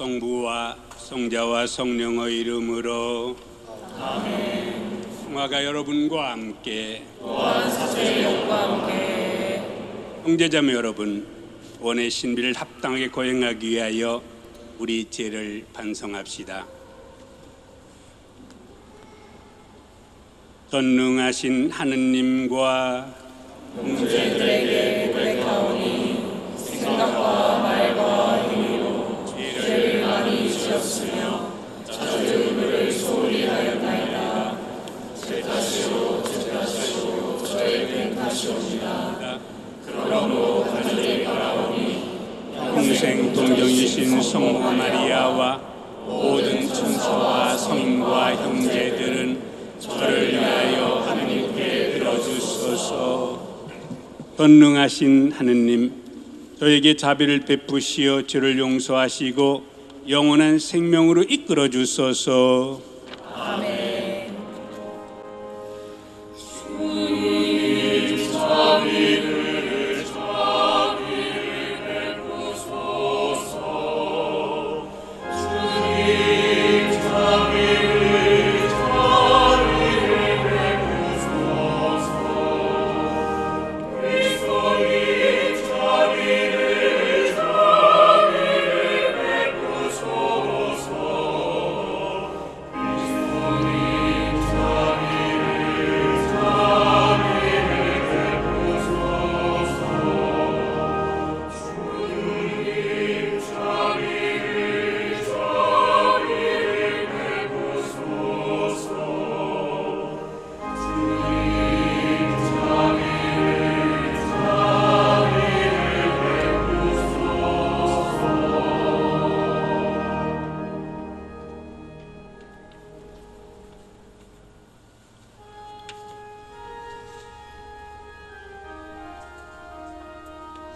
성부와 성자와 성령의 이름으로 아멘. 성화가 여러분과 함께 또한 사제의 영과 함께 형제자매 여러분, 원의 신비를 합당하게 거행하기 위하여 우리 죄를 반성합시다. 전능하신 하느님과 형제들에게 고백하오니 생각과 말과 행위로 죄를 많이 지었으며 자주 그를 소홀히 하였나이다. 제 탓이요 저의 된 탓이옵니다. 그러므로 간절히 바라오니 평생 동정이신 성모 마리아와 모든 천사와 성인과 형제들은 저를 위하여 하느님께 들어주소서. 전능하신 하느님, 저에게 자비를 베푸시어 죄를 용서하시고 영원한 생명으로 이끌어 주소서. 아멘.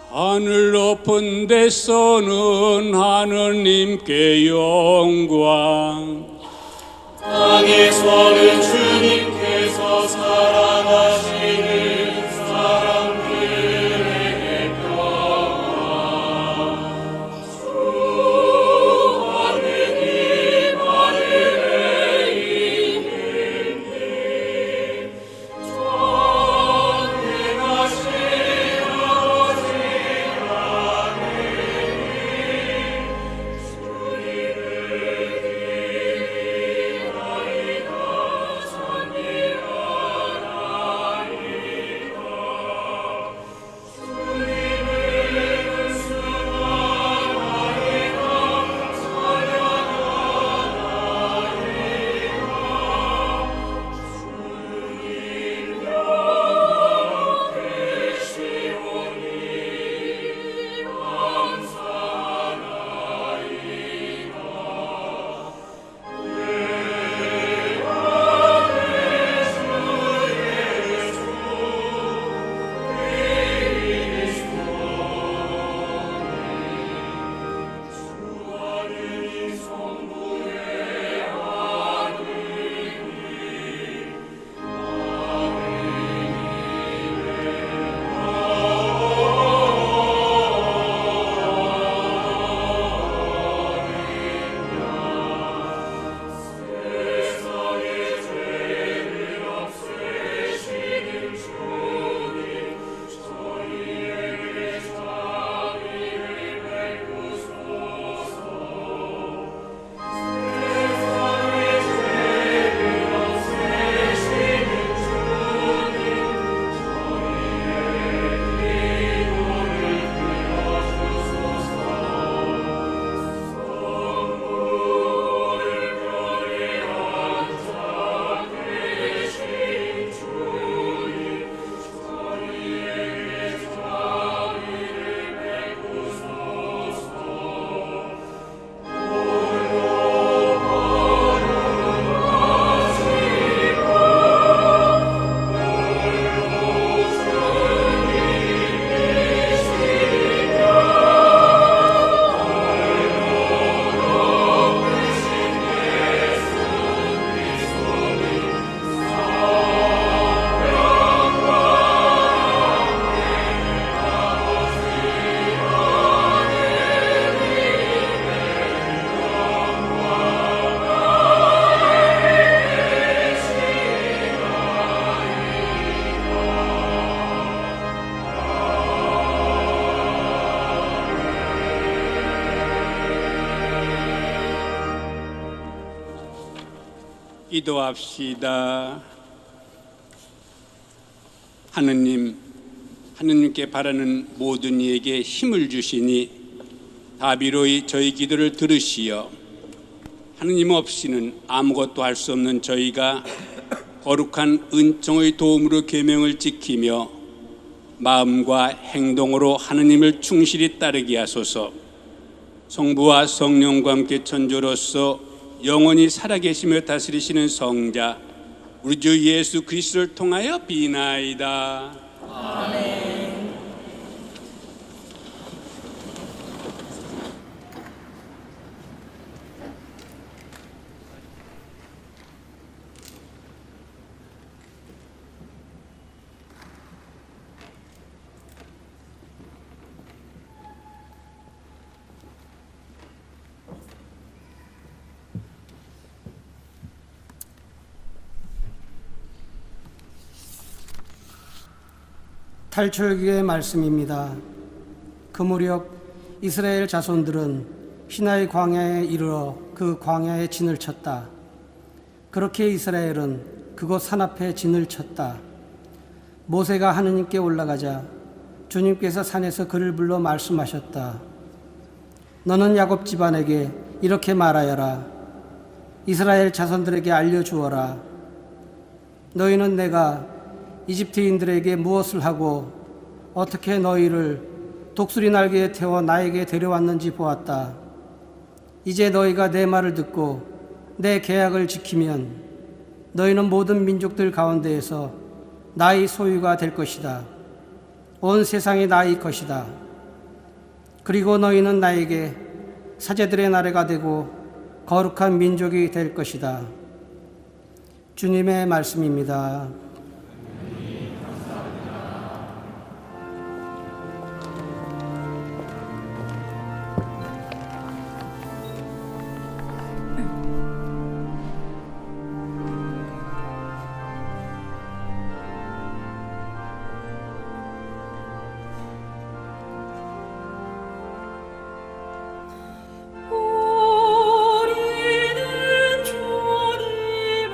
하늘 높은 데서는 하느님께 영광, 땅에서는 주님께서 사랑하시는 사람들에게 평화. 주 하느님 하늘에 있는 전능하신 아버지 하느님, 주님을 기리나이다. 찬미하라. 기도합시다. 하느님께 바라는 모든 이에게 힘을 주시니 다비로이 저희 기도를 들으시어 하느님 없이는 아무것도 할 수 없는 저희가 거룩한 은총의 도움으로 계명을 지키며 마음과 행동으로 하느님을 충실히 따르게 하소서. 성부와 성령과 함께 천주로서 영원히 살아계시며 다스리시는 성자 우리 주 예수 그리스도를 통하여 비나이다. 아멘. 탈출기의 말씀입니다. 그 무렵 이스라엘 자손들은 시나이 광야에 이르러 그 광야에 진을 쳤다. 그렇게 이스라엘은 그곳 산 앞에 진을 쳤다. 모세가 하느님께 올라가자 주님께서 산에서 그를 불러 말씀하셨다. 너는 야곱 집안에게 이렇게 말하여라. 이스라엘 자손들에게 알려주어라. 너희는 내가 이집트인들에게 무엇을 하고 어떻게 너희를 독수리 날개에 태워 나에게 데려왔는지 보았다. 이제 너희가 내 말을 듣고 내 계약을 지키면 너희는 모든 민족들 가운데에서 나의 소유가 될 것이다. 온 세상이 나의 것이다. 그리고 너희는 나에게 사제들의 나라가 되고 거룩한 민족이 될 것이다. 주님의 말씀입니다. 우리는 주님의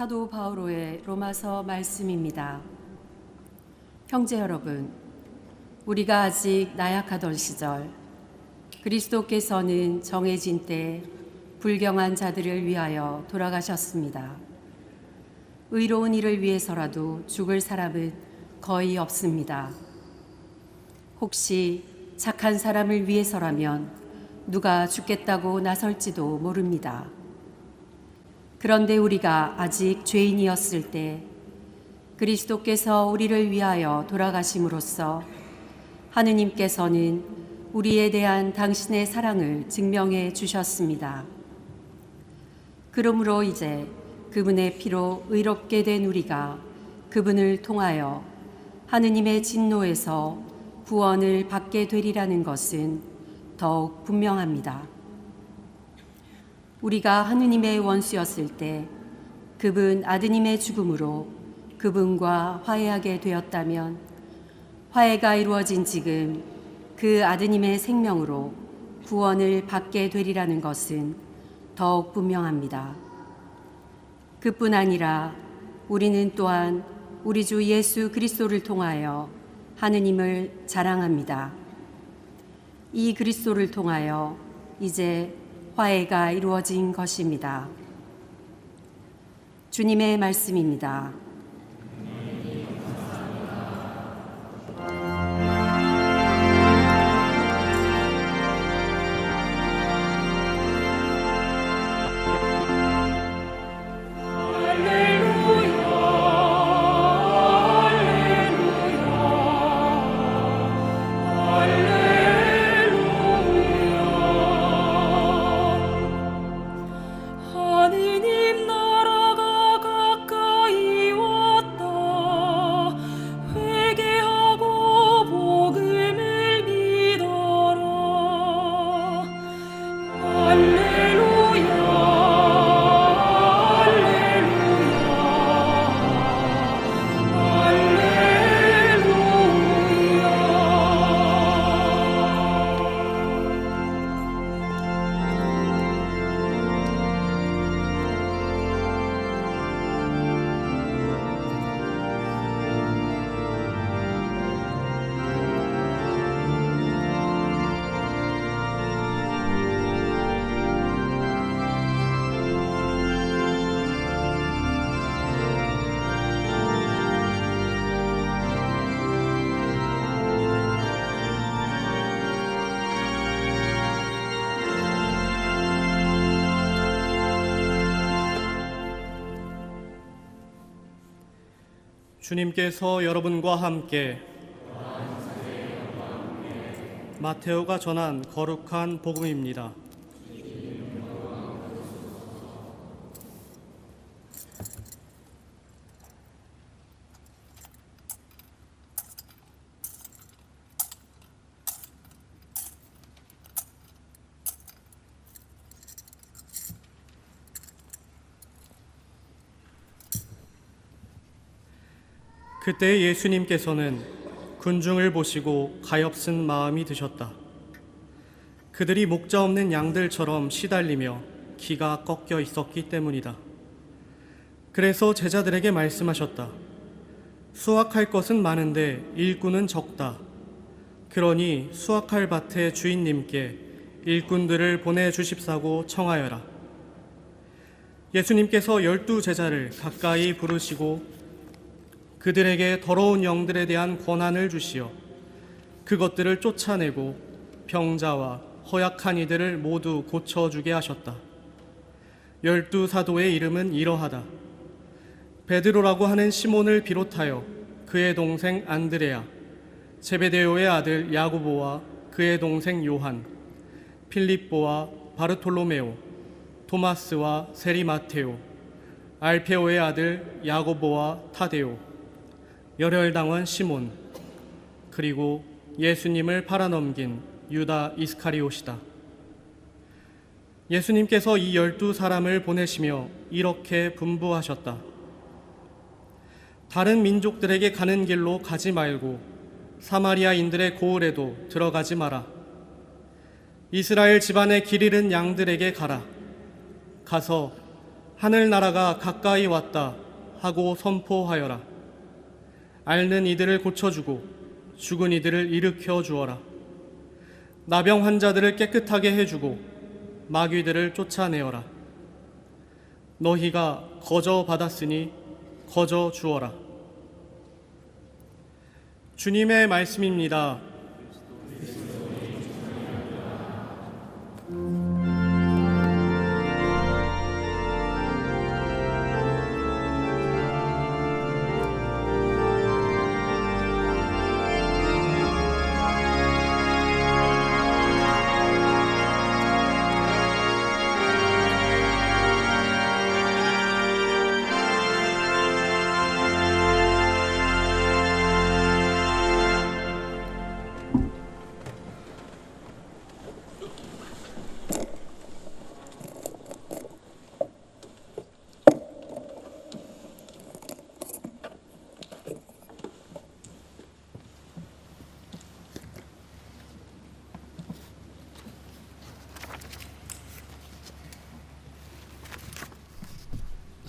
사도 바오로의 로마서 말씀입니다. 형제 여러분, 우리가 아직 나약하던 시절 그리스도께서는 정해진 때 불경한 자들을 위하여 돌아가셨습니다. 의로운 일을 위해서라도 죽을 사람은 거의 없습니다. 혹시 착한 사람을 위해서라면 누가 죽겠다고 나설지도 모릅니다. 그런데 우리가 아직 죄인이었을 때 그리스도께서 우리를 위하여 돌아가심으로써 하느님께서는 우리에 대한 당신의 사랑을 증명해 주셨습니다. 그러므로 이제 그분의 피로 의롭게 된 우리가 그분을 통하여 하느님의 진노에서 구원을 받게 되리라는 것은 더욱 분명합니다. 우리가 하느님의 원수였을 때 그분 아드님의 죽음으로 그분과 화해하게 되었다면 화해가 이루어진 지금 그 아드님의 생명으로 구원을 받게 되리라는 것은 더욱 분명합니다. 그뿐 아니라 우리는 또한 우리 주 예수 그리스도를 통하여 하느님을 자랑합니다. 이 그리스도를 통하여 이제 화해가 이루어진 것입니다. 주님의 말씀입니다. 하느님 나라가 가까이 왔다. 회개하고 복음을 믿어라. 할렐루야, 주님께서 여러분과 함께 마테오가 전한 거룩한 복음입니다. 그때 예수님께서는 군중을 보시고 가엾은 마음이 드셨다. 그들이 목자 없는 양들처럼 시달리며 기가 꺾여 있었기 때문이다. 그래서 제자들에게 말씀하셨다. 수확할 것은 많은데 일꾼은 적다. 그러니 수확할 밭의 주인님께 일꾼들을 보내주십사고 청하여라. 예수님께서 12제자를 가까이 부르시고 그들에게 더러운 영들에 대한 권한을 주시어 그것들을 쫓아내고 병자와 허약한 이들을 모두 고쳐주게 하셨다. 12사도의 이름은 이러하다. 베드로라고 하는 시몬을 비롯하여 그의 동생 안드레아, 제베데오의 아들 야고보와 그의 동생 요한, 필립보와 바르톨로메오, 토마스와 세리 마테오, 알페오의 아들 야고보와 타데오, 열혈당원 시몬, 그리고 예수님을 팔아넘긴 유다 이스카리옷이다. 예수님께서 이 12사람을 보내시며 이렇게 분부하셨다. 다른 민족들에게 가는 길로 가지 말고 사마리아인들의 고을에도 들어가지 마라. 이스라엘 집안의 길 잃은 양들에게 가라. 가서 하늘나라가 가까이 왔다 하고 선포하여라. 앓는 이들을 고쳐주고 죽은 이들을 일으켜 주어라. 나병 환자들을 깨끗하게 해주고 마귀들을 쫓아내어라. 너희가 거저 받았으니 거저 주어라. 주님의 말씀입니다.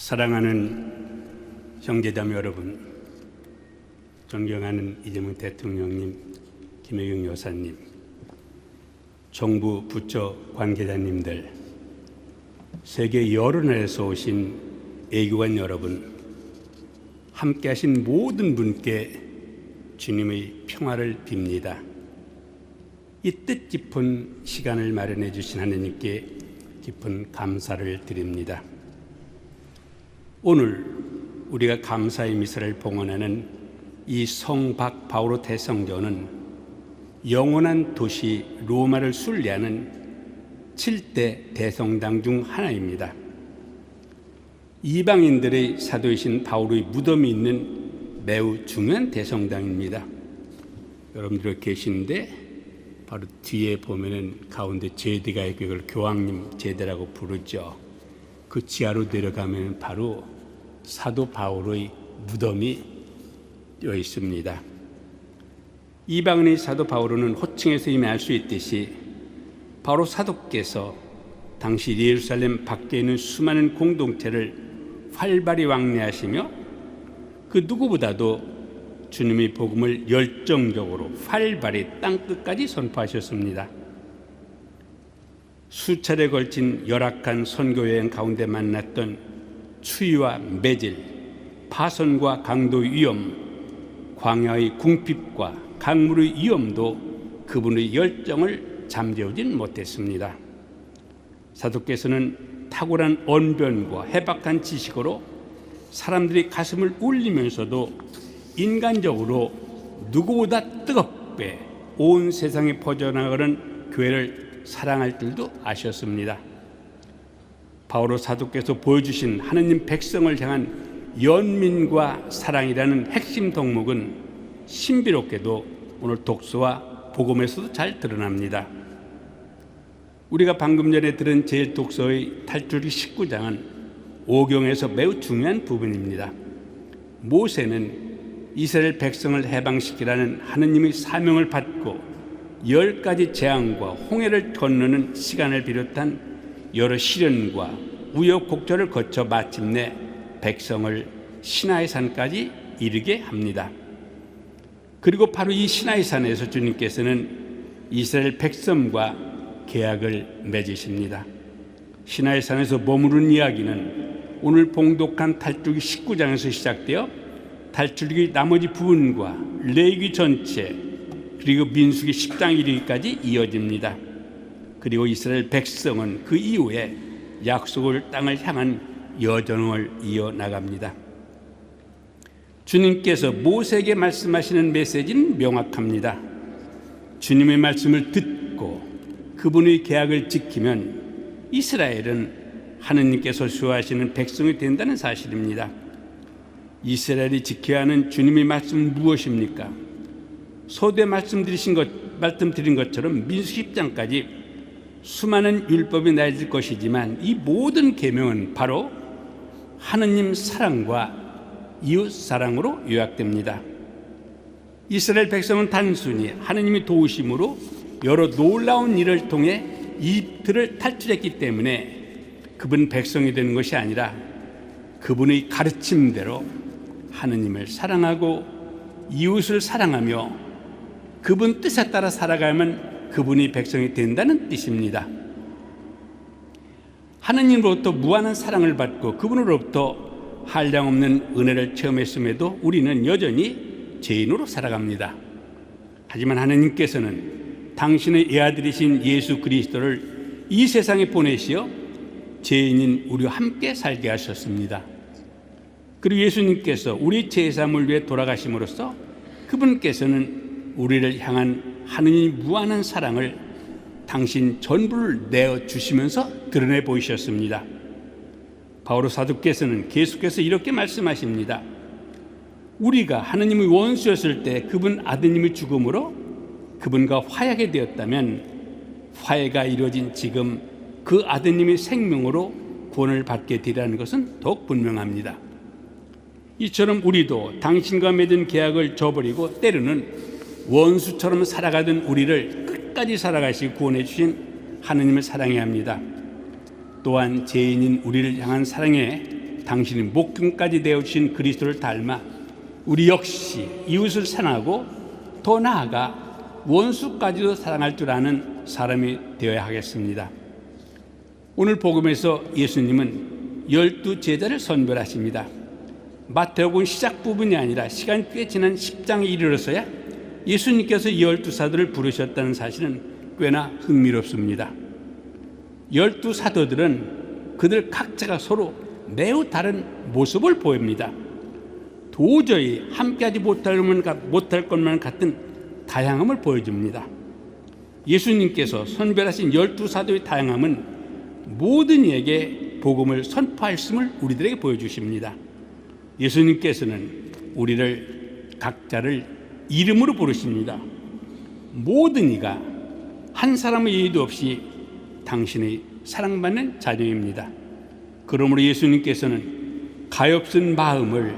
사랑하는 형제자매 여러분, 존경하는 이재명 대통령님, 김혜경 여사님, 정부 부처 관계자님들, 세계 여러 나라에서 오신 애교관 여러분, 함께 하신 모든 분께 주님의 평화를 빕니다. 이 뜻깊은 시간을 마련해 주신 하나님께 깊은 감사를 드립니다. 오늘 우리가 감사의 미사를 봉헌하는 이 성박 바오로 대성전은 영원한 도시 로마를 순례하는 7대 대성당 중 하나입니다. 이방인들의 사도이신 바오로의 무덤이 있는 매우 중요한 대성당입니다. 여러분들 계시는데 바로 뒤에 보면은 가운데 제대가 있고 이걸 교황님 제대라고 부르죠. 그 지하로 내려가면 바로 사도 바오로의 무덤이 되어 있습니다. 이방인의 사도 바오로는 호칭에서 이미 알 수 있듯이 바로 사도께서 당시 예루살렘 밖에 있는 수많은 공동체를 활발히 왕래하시며 그 누구보다도 주님의 복음을 열정적으로 활발히 땅끝까지 선포하셨습니다. 수차례 걸친 열악한 선교여행 가운데 만났던 추위와 매질, 파선과 강도의 위험, 광야의 궁핍과 강물의 위험도 그분의 열정을 잠재우진 못했습니다. 사도께서는 탁월한 언변과 해박한 지식으로 사람들이 가슴을 울리면서도 인간적으로 누구보다 뜨겁게 온 세상에 퍼져나가는 교회를 사랑할 줄도 아셨습니다. 바오로 사도께서 보여주신 하느님 백성을 향한 연민과 사랑이라는 핵심 덕목은 신비롭게도 오늘 독서와 복음에서도 잘 드러납니다. 우리가 방금 전에 들은 제1독서의 탈출기 19장은 오경에서 매우 중요한 부분입니다. 모세는 이스라엘 백성을 해방시키라는 하느님의 사명을 받고 10가지 재앙과 홍해를 건너는 시간을 비롯한 여러 시련과 우여곡절을 거쳐 마침내 백성을 시나이 산까지 이르게 합니다. 그리고 바로 이 시나이 산에서 주님께서는 이스라엘 백성과 계약을 맺으십니다. 시나이 산에서 머무른 이야기는 오늘 봉독한 탈출기 19장에서 시작되어 탈출기 나머지 부분과 레위기 전체 그리고 민수기 10장 이르기까지 이어집니다. 그리고 이스라엘 백성은 그 이후에 약속의 땅을 향한 여정을 이어나갑니다. 주님께서 모세에게 말씀하시는 메시지는 명확합니다. 주님의 말씀을 듣고 그분의 계약을 지키면 이스라엘은 하느님께서 수호하시는 백성이 된다는 사실입니다. 이스라엘이 지켜야 하는 주님의 말씀은 무엇입니까? 서두에 말씀드린 것처럼 민수기 10장까지 수많은 율법이 나열될 것이지만 이 모든 계명은 바로 하느님 사랑과 이웃 사랑으로 요약됩니다. 이스라엘 백성은 단순히 하느님의 도우심으로 여러 놀라운 일을 통해 이집트를 탈출했기 때문에 그분 백성이 되는 것이 아니라 그분의 가르침대로 하느님을 사랑하고 이웃을 사랑하며 그분 뜻에 따라 살아가면 그분이 백성이 된다는 뜻입니다. 하느님으로부터 무한한 사랑을 받고 그분으로부터 한량없는 은혜를 체험했음에도 우리는 여전히 죄인으로 살아갑니다. 하지만 하느님께서는 당신의 애아들이신 예수 그리스도를 이 세상에 보내시어 죄인인 우리와 함께 살게 하셨습니다. 그리고 예수님께서 우리 죄사함을 위해 돌아가심으로써 그분께서는 우리를 향한 하느님 무한한 사랑을 당신 전부를 내어주시면서 드러내 보이셨습니다. 바오로 사도께서는 계속해서 이렇게 말씀하십니다. 우리가 하느님의 원수였을 때 그분 아드님의 죽음으로 그분과 화해하게 되었다면 화해가 이루어진 지금 그 아드님의 생명으로 구원을 받게 되리라는 것은 더욱 분명합니다. 이처럼 우리도 당신과 맺은 계약을 저버리고 때로는 원수처럼 살아가던 우리를 끝까지 살아가시고 구원해 주신 하느님을 사랑해야 합니다. 또한 죄인인 우리를 향한 사랑에 당신이 목숨까지 내어주신 그리스도를 닮아 우리 역시 이웃을 사랑하고 더 나아가 원수까지도 사랑할 줄 아는 사람이 되어야 하겠습니다. 오늘 복음에서 예수님은 12 제자를 선별하십니다. 마태복음 시작 부분이 아니라 시간이 꽤 지난 10장에 이르러서야 예수님께서 12사도를 부르셨다는 사실은 꽤나 흥미롭습니다. 12사도들은 그들 각자가 서로 매우 다른 모습을 보입니다. 도저히 함께하지 못할 것만 같은 다양함을 보여줍니다. 예수님께서 선별하신 12사도의 다양함은 모든 이에게 복음을 선포하였음을 우리들에게 보여주십니다. 예수님께서는 우리를 각자를 이름으로 부르십니다. 모든 이가 한 사람의 예의도 없이 당신의 사랑받는 자녀입니다. 그러므로 예수님께서는 가엾은 마음을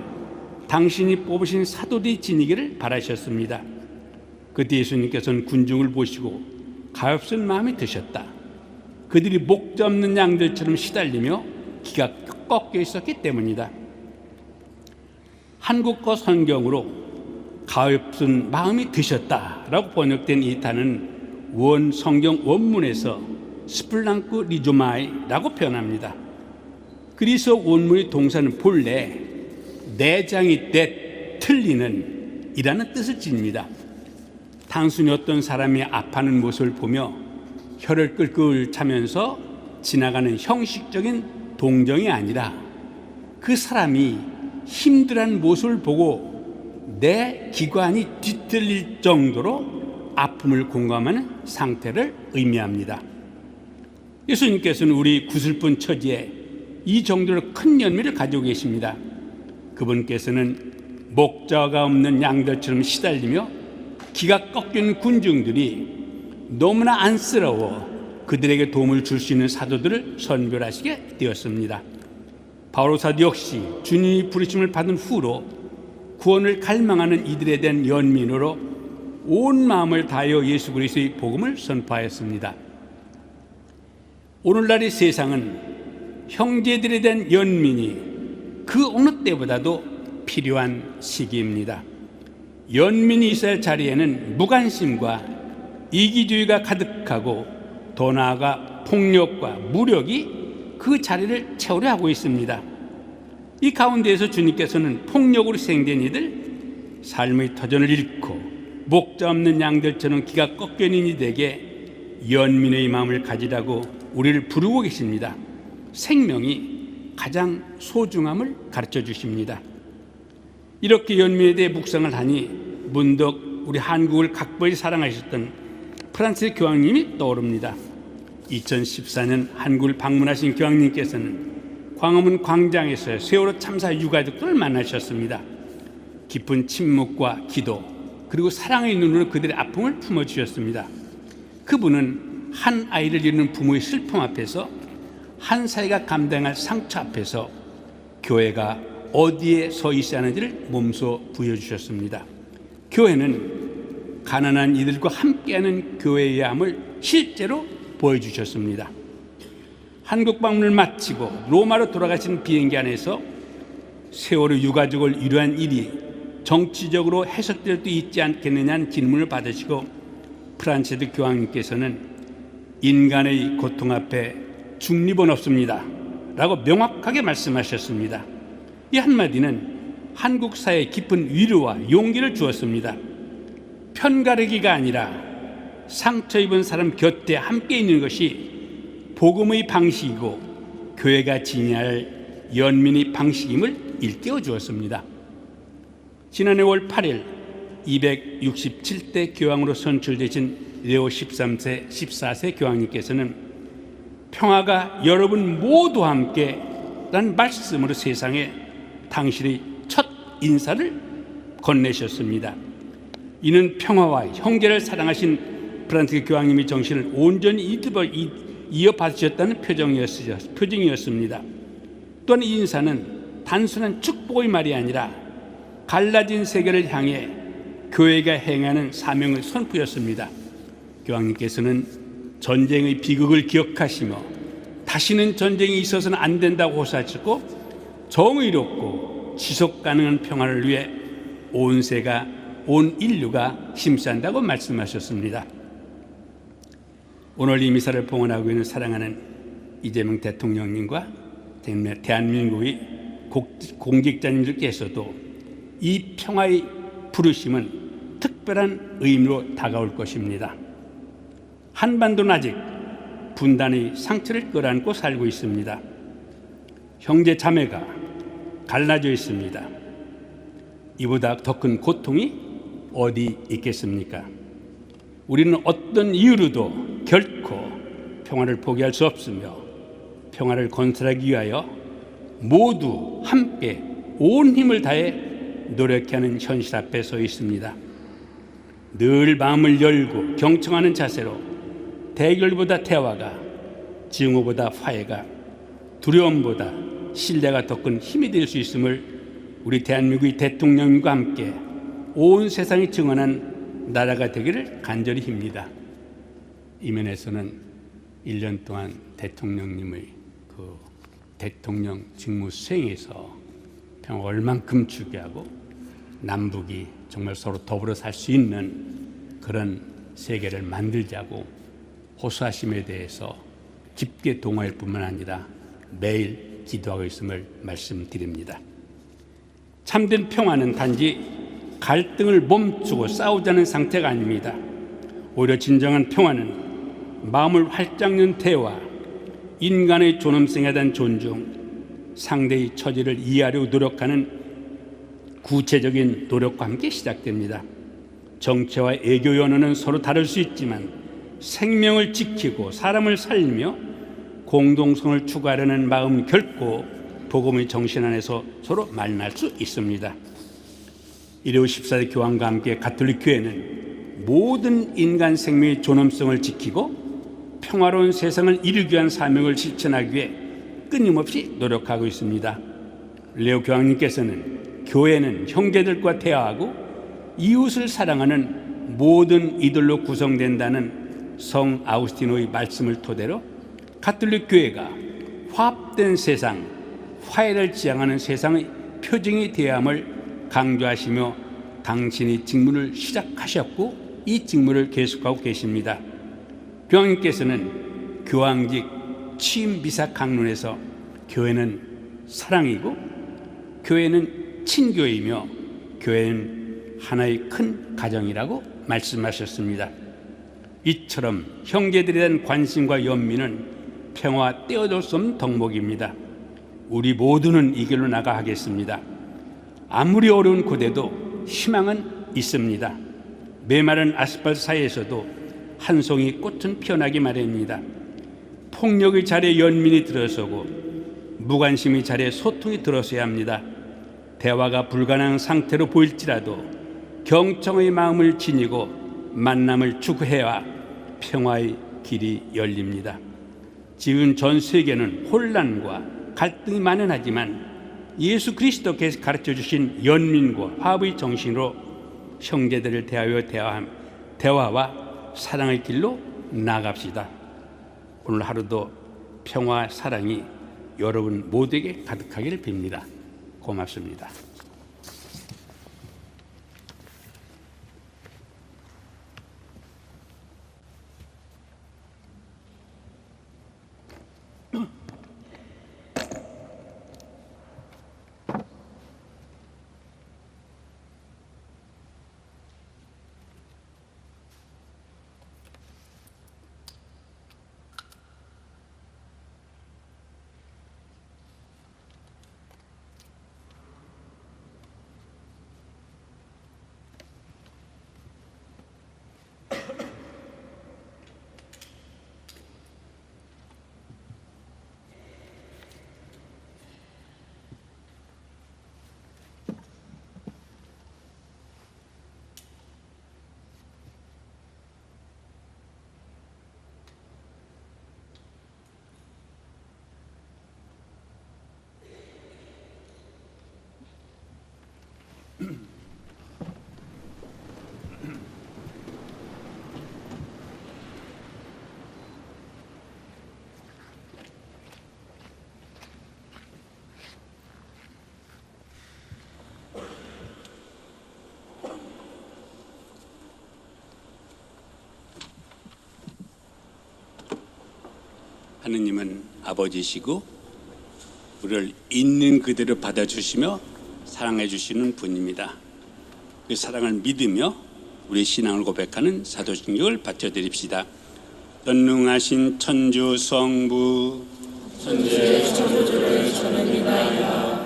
당신이 뽑으신 사도들이 지니기를 바라셨습니다. 그때 예수님께서는 군중을 보시고 가엾은 마음이 드셨다. 그들이 목자 없는 양들처럼 시달리며 기가 꺾여 있었기 때문이다. 한국어 성경으로 가엾은 마음이 드셨다라고 번역된 이 단어는 원 성경 원문에서 스플랑크 리조마이라고 표현합니다. 그리스 원문의 동사는 본래 내장이 때 틀리는 이라는 뜻을 지닙니다. 단순히 어떤 사람이 아파하는 모습을 보며 혀를 끌끌 차면서 지나가는 형식적인 동정이 아니라 그 사람이 힘들어하는 모습을 보고 내 기관이 뒤틀릴 정도로 아픔을 공감하는 상태를 의미합니다. 예수님께서는 우리 구슬픈 처지에 이 정도로 큰 연민을 가지고 계십니다. 그분께서는 목자가 없는 양들처럼 시달리며 기가 꺾인 군중들이 너무나 안쓰러워 그들에게 도움을 줄 수 있는 사도들을 선별하시게 되었습니다. 바오로 사도 역시 주님이 부르심을 받은 후로 구원을 갈망하는 이들에 대한 연민으로 온 마음을 다하여 예수 그리스도의 복음을 선포하였습니다. 오늘날의 세상은 형제들에 대한 연민이 그 어느 때보다도 필요한 시기입니다. 연민이 있어야 할 자리에는 무관심과 이기주의가 가득하고 더 나아가 폭력과 무력이 그 자리를 채우려 하고 있습니다. 이 가운데에서 주님께서는 폭력으로 희생된 이들, 삶의 터전을 잃고 목자 없는 양들처럼 기가 꺾여 있는 이들에게 연민의 마음을 가지라고 우리를 부르고 계십니다. 생명이 가장 소중함을 가르쳐 주십니다. 이렇게 연민에 대해 묵상을 하니 문득 우리 한국을 각별히 사랑하셨던 프란시스 교황님이 떠오릅니다. 2014년 한국을 방문하신 교황님께서는 광화문 광장에서 세월호 참사 유가족들을 만나셨습니다. 깊은 침묵과 기도 그리고 사랑의 눈으로 그들의 아픔을 품어주셨습니다. 그분은 한 아이를 잃는 부모의 슬픔 앞에서 한 사회가 감당할 상처 앞에서 교회가 어디에 서 있어야 하는지를 몸소 부여주셨습니다. 교회는 가난한 이들과 함께하는 교회의 함을 실제로 보여주셨습니다. 한국 방문을 마치고 로마로 돌아가신 비행기 안에서 세월호 유가족을 위로한 일이 정치적으로 해석될 수 있지 않겠느냐는 질문을 받으시고 프란체스 교황님께서는 인간의 고통 앞에 중립은 없습니다 라고 명확하게 말씀하셨습니다. 이 한마디는 한국 사회에 깊은 위로와 용기를 주었습니다. 편가르기가 아니라 상처 입은 사람 곁에 함께 있는 것이 복음의 방식이고 교회가 지니할 연민의 방식임을 일깨워 주었습니다. 지난해 5월 8일 267대 교황으로 선출되신 레오 13세, 14세 교황님께서는 평화가 여러분 모두와 함께 라는 말씀으로 세상에 당신의 첫 인사를 건네셨습니다. 이는 평화와 형제를 사랑하신 프란치스 교황님의 정신을 온전히 이어받으셨다는 표징이었습니다. 또한 이 인사는 단순한 축복의 말이 아니라 갈라진 세계를 향해 교회가 행하는 사명의 선포였습니다. 교황님께서는 전쟁의 비극을 기억하시며 다시는 전쟁이 있어서는 안 된다고 호소하셨고 정의롭고 지속 가능한 평화를 위해 온 인류가 힘쓴다고 말씀하셨습니다. 오늘 이 미사를 봉헌하고 있는 사랑하는 이재명 대통령님과 대한민국의 공직자님들께서도 이 평화의 부르심은 특별한 의미로 다가올 것입니다. 한반도는 아직 분단의 상처를 끌어안고 살고 있습니다. 형제 자매가 갈라져 있습니다. 이보다 더 큰 고통이 어디 있겠습니까? 우리는 어떤 이유로도 결코 평화를 포기할 수 없으며 평화를 건설하기 위하여 모두 함께 온 힘을 다해 노력하는 현실 앞에 서 있습니다. 늘 마음을 열고 경청하는 자세로 대결보다 대화가, 증오보다 화해가, 두려움보다 신뢰가 더 큰 힘이 될 수 있음을 우리 대한민국의 대통령과 함께 온 세상이 증언한 나라가 되기를 간절히 빕니다. 이 면에서는 1년 동안 대통령님의 대통령 직무 수행에서 평화 얼만큼 중요하고 남북이 정말 서로 더불어 살 수 있는 그런 세계를 만들자고 호소하심에 대해서 깊게 동의할 뿐만 아니라 매일 기도하고 있음을 말씀드립니다. 참된 평화는 단지 갈등을 멈추고 싸우자는 상태가 아닙니다. 오히려 진정한 평화는 마음을 활짝 연 대화, 인간의 존엄성에 대한 존중, 상대의 처지를 이해하려고 노력하는 구체적인 노력과 함께 시작됩니다. 정체와 애교의 언어는 서로 다를 수 있지만 생명을 지키고 사람을 살리며 공동성을 추구하려는 마음은 결코 복음의 정신 안에서 서로 만날 수 있습니다. 레오 14세 교황과 함께 가톨릭 교회는 모든 인간 생명의 존엄성을 지키고 평화로운 세상을 이루기 위한 사명을 실천하기 위해 끊임없이 노력하고 있습니다. 레오 교황님께서는 교회는 형제들과 대화하고 이웃을 사랑하는 모든 이들로 구성된다는 성 아우구스티노의 말씀을 토대로 가톨릭 교회가 화합된 세상, 화해를 지향하는 세상의 표징이 되어야 함을 강조하시며 당신이 직무를 시작하셨고 이 직무를 계속하고 계십니다. 교황님께서는 교황직 취임 미사 강론에서 교회는 사랑이고 교회는 친교이며 교회는 하나의 큰 가정이라고 말씀하셨습니다. 이처럼 형제들에 대한 관심과 연민은 평화와 떼어줄 수 없는 덕목입니다. 우리 모두는 이 길로 나가 하겠습니다. 아무리 어려운 고대도 희망은 있습니다. 메마른 아스팔트 사이에서도 한 송이 꽃은 피어나기 마련입니다. 폭력의 자리에 연민이 들어서고 무관심의 자리에 소통이 들어서야 합니다. 대화가 불가능한 상태로 보일지라도 경청의 마음을 지니고 만남을 추구해야 평화의 길이 열립니다. 지금 전 세계는 혼란과 갈등이 만연하지만 예수 그리스도께서 가르쳐 주신 연민과 화합의 정신으로 형제들을 대하여 대화와 사랑의 길로 나아갑시다. 오늘 하루도 평화, 사랑이 여러분 모두에게 가득하기를 빕니다. 고맙습니다. 하느님은 아버지시고 우리를 있는 그대로 받아주시며 사랑해 주시는 분입니다. 그 사랑을 믿으며 우리 신앙을 고백하는 사도신경을 바쳐드립시다. 전능하신 천주 성부 천주의 창조주를 저는 믿나이다.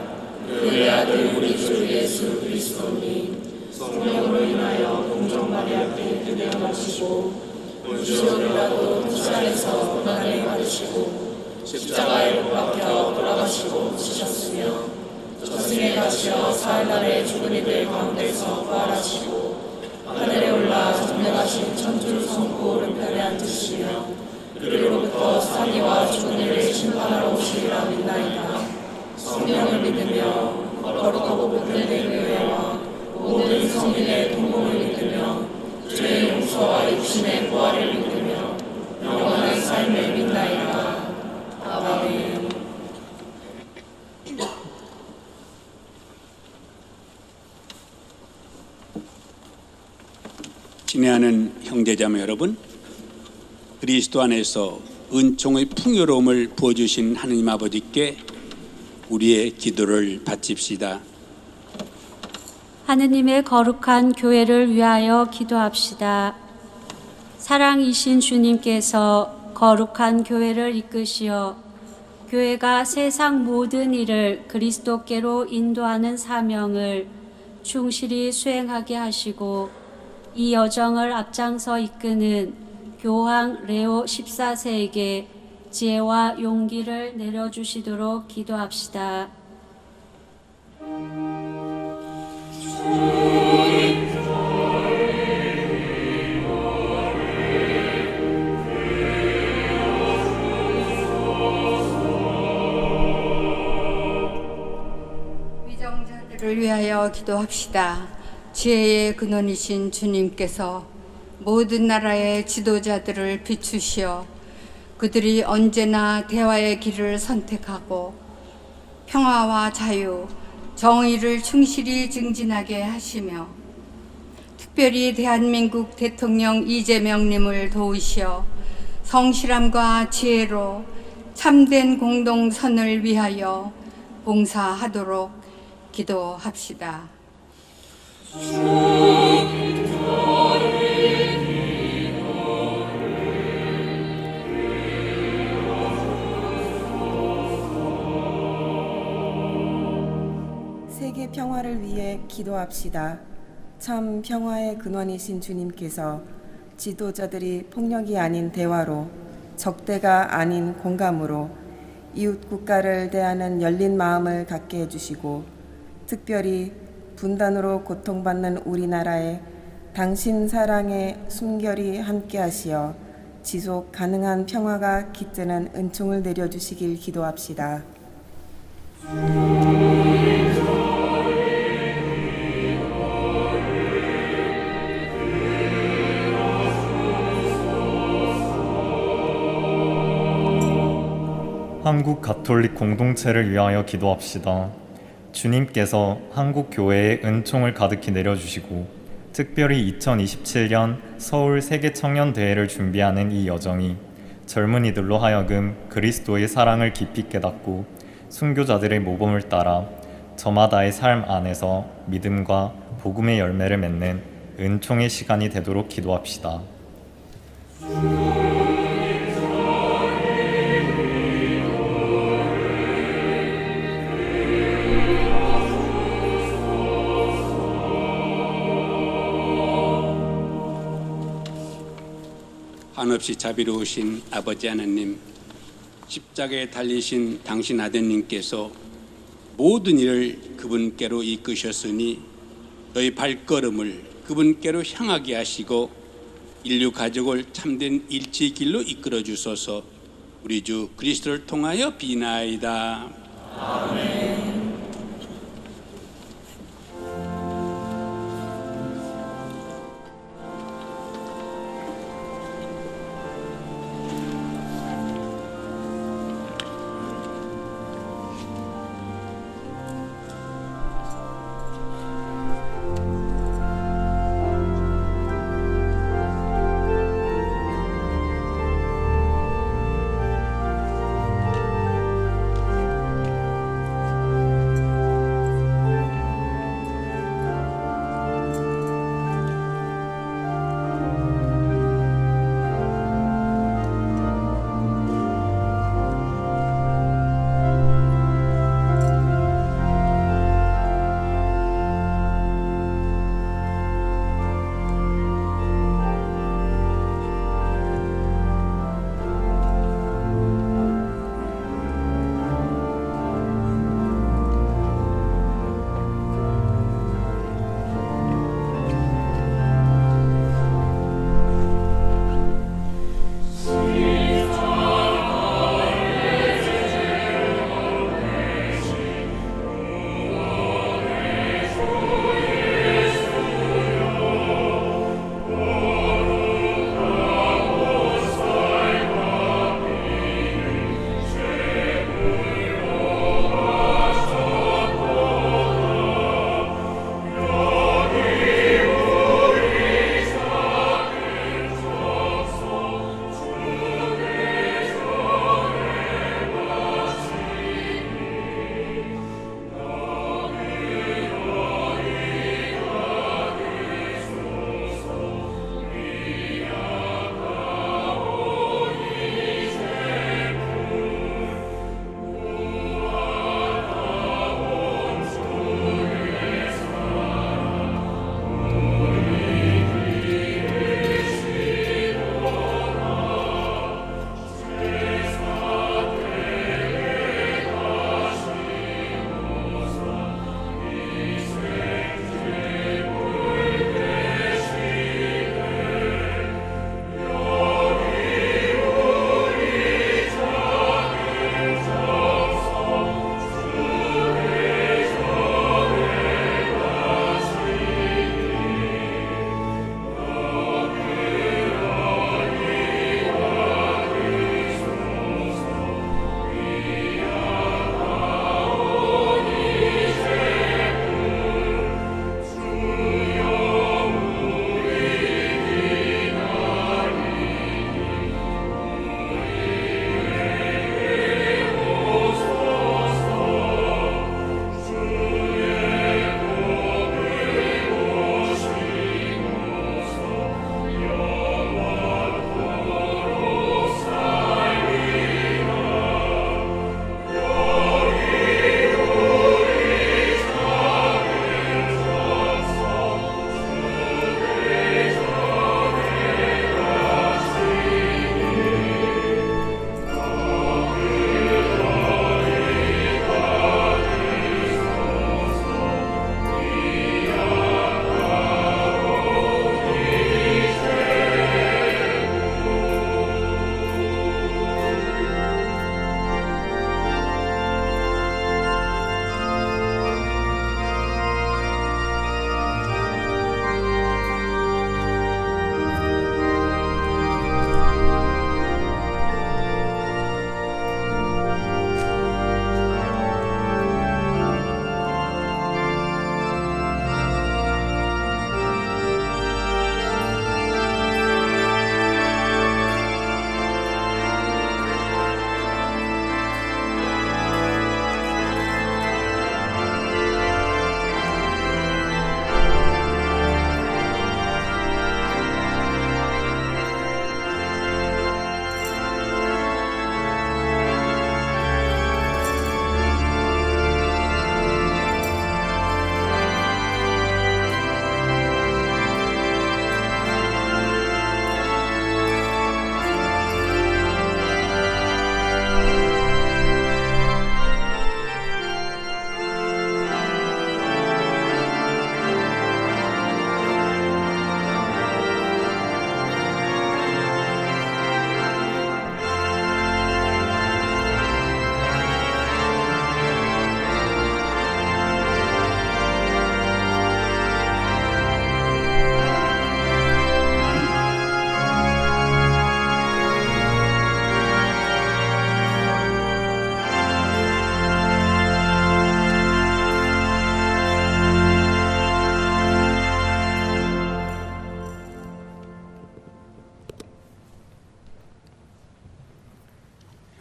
그의 아들 우리 주 예수 그리스도님 성령으로 인하여 공정마리아께 태어나시고 본시오빌라도 투산에서 고난을 받으시고 십자가에 못 박혀 돌아가시고 지셨으며 저승에 가시어 사흘날에 죽은 이들 가운데서 부활하시고 하늘에 올라 전능하신 천주 성부 오른편에 앉으시며 그리로부터 사니와 죽은 이를 심판하러 오시리라 믿나이다. 성령을 믿으며 거룩하고 복된 교회와 모든 성인의 동공을 믿으며 죄의 용서와 육신의 부활을 믿으며 영원한 삶을 믿나이다. 아멘. 친애하는 형제자매 여러분, 그리스도 안에서 은총의 풍요로움을 부어주신 하느님 아버지께 우리의 기도를 바칩시다. 하느님의 거룩한 교회를 위하여 기도합시다. 사랑이신 주님께서 거룩한 교회를 이끄시어 교회가 세상 모든 일을 그리스도께로 인도하는 사명을 충실히 수행하게 하시고 이 여정을 앞장서 이끄는 교황 레오 14세에게 지혜와 용기를 내려주시도록 기도합시다. 위정자들을 위하여 기도합시다. 지혜의 근원이신 주님께서 모든 나라의 지도자들을 비추시어 그들이 언제나 대화의 길을 선택하고 평화와 자유, 정의를 충실히 증진하게 하시며 특별히 대한민국 대통령 이재명님을 도우시어 성실함과 지혜로 참된 공동선을 위하여 봉사하도록 기도합시다. 세계 평화를 위해 기도합시다. 참 평화의 근원이신 주님께서 지도자들이 폭력이 아닌 대화로, 적대가 아닌 공감으로 이웃 국가를 대하는 열린 마음을 갖게 해주시고 특별히 분단으로 고통받는 우리나라에 당신 사랑의 숨결이 함께하시어 지속 가능한 평화가 깃드는 은총을 내려주시길 기도합시다. 한국 가톨릭 공동체를 위하여 기도합시다. 주님께서 한국 교회에 은총을 가득히 내려주시고 특별히 2027년 서울 세계 청년 대회를 준비하는 이 여정이 젊은이들로 하여금 그리스도의 사랑을 깊이 깨닫고 순교자들의 모범을 따라 저마다의 삶 안에서 믿음과 복음의 열매를 맺는 은총의 시간이 되도록 기도합시다. 한없이 자비로우신 아버지 하나님, 십자가에 달리신 당신 아드님께서 모든 일을 그분께로 이끄셨으니 너희 발걸음을 그분께로 향하게 하시고 인류 가족을 참된 일치의 길로 이끌어 주소서. 우리 주 그리스도를 통하여 비나이다. 아멘.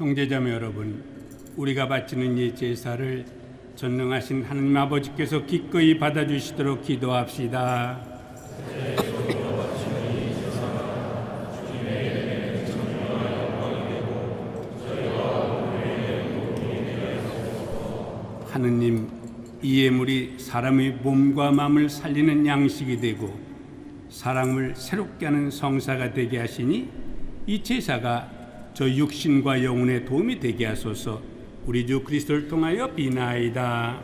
형제자매 여러분, 우리가 바치는 이 제사를 전능하신 하나님 아버지께서 기꺼이 받아주시도록 기도합시다. 하느님, 이 예물이 사람의 몸과 마음을 살리는 양식이 되고 사람을 새롭게 하는 성사가 되게 하시니 이 제사가 저 육신과 영혼에 도움이 되게 하소서. 우리 주 그리스도를 통하여 비나이다.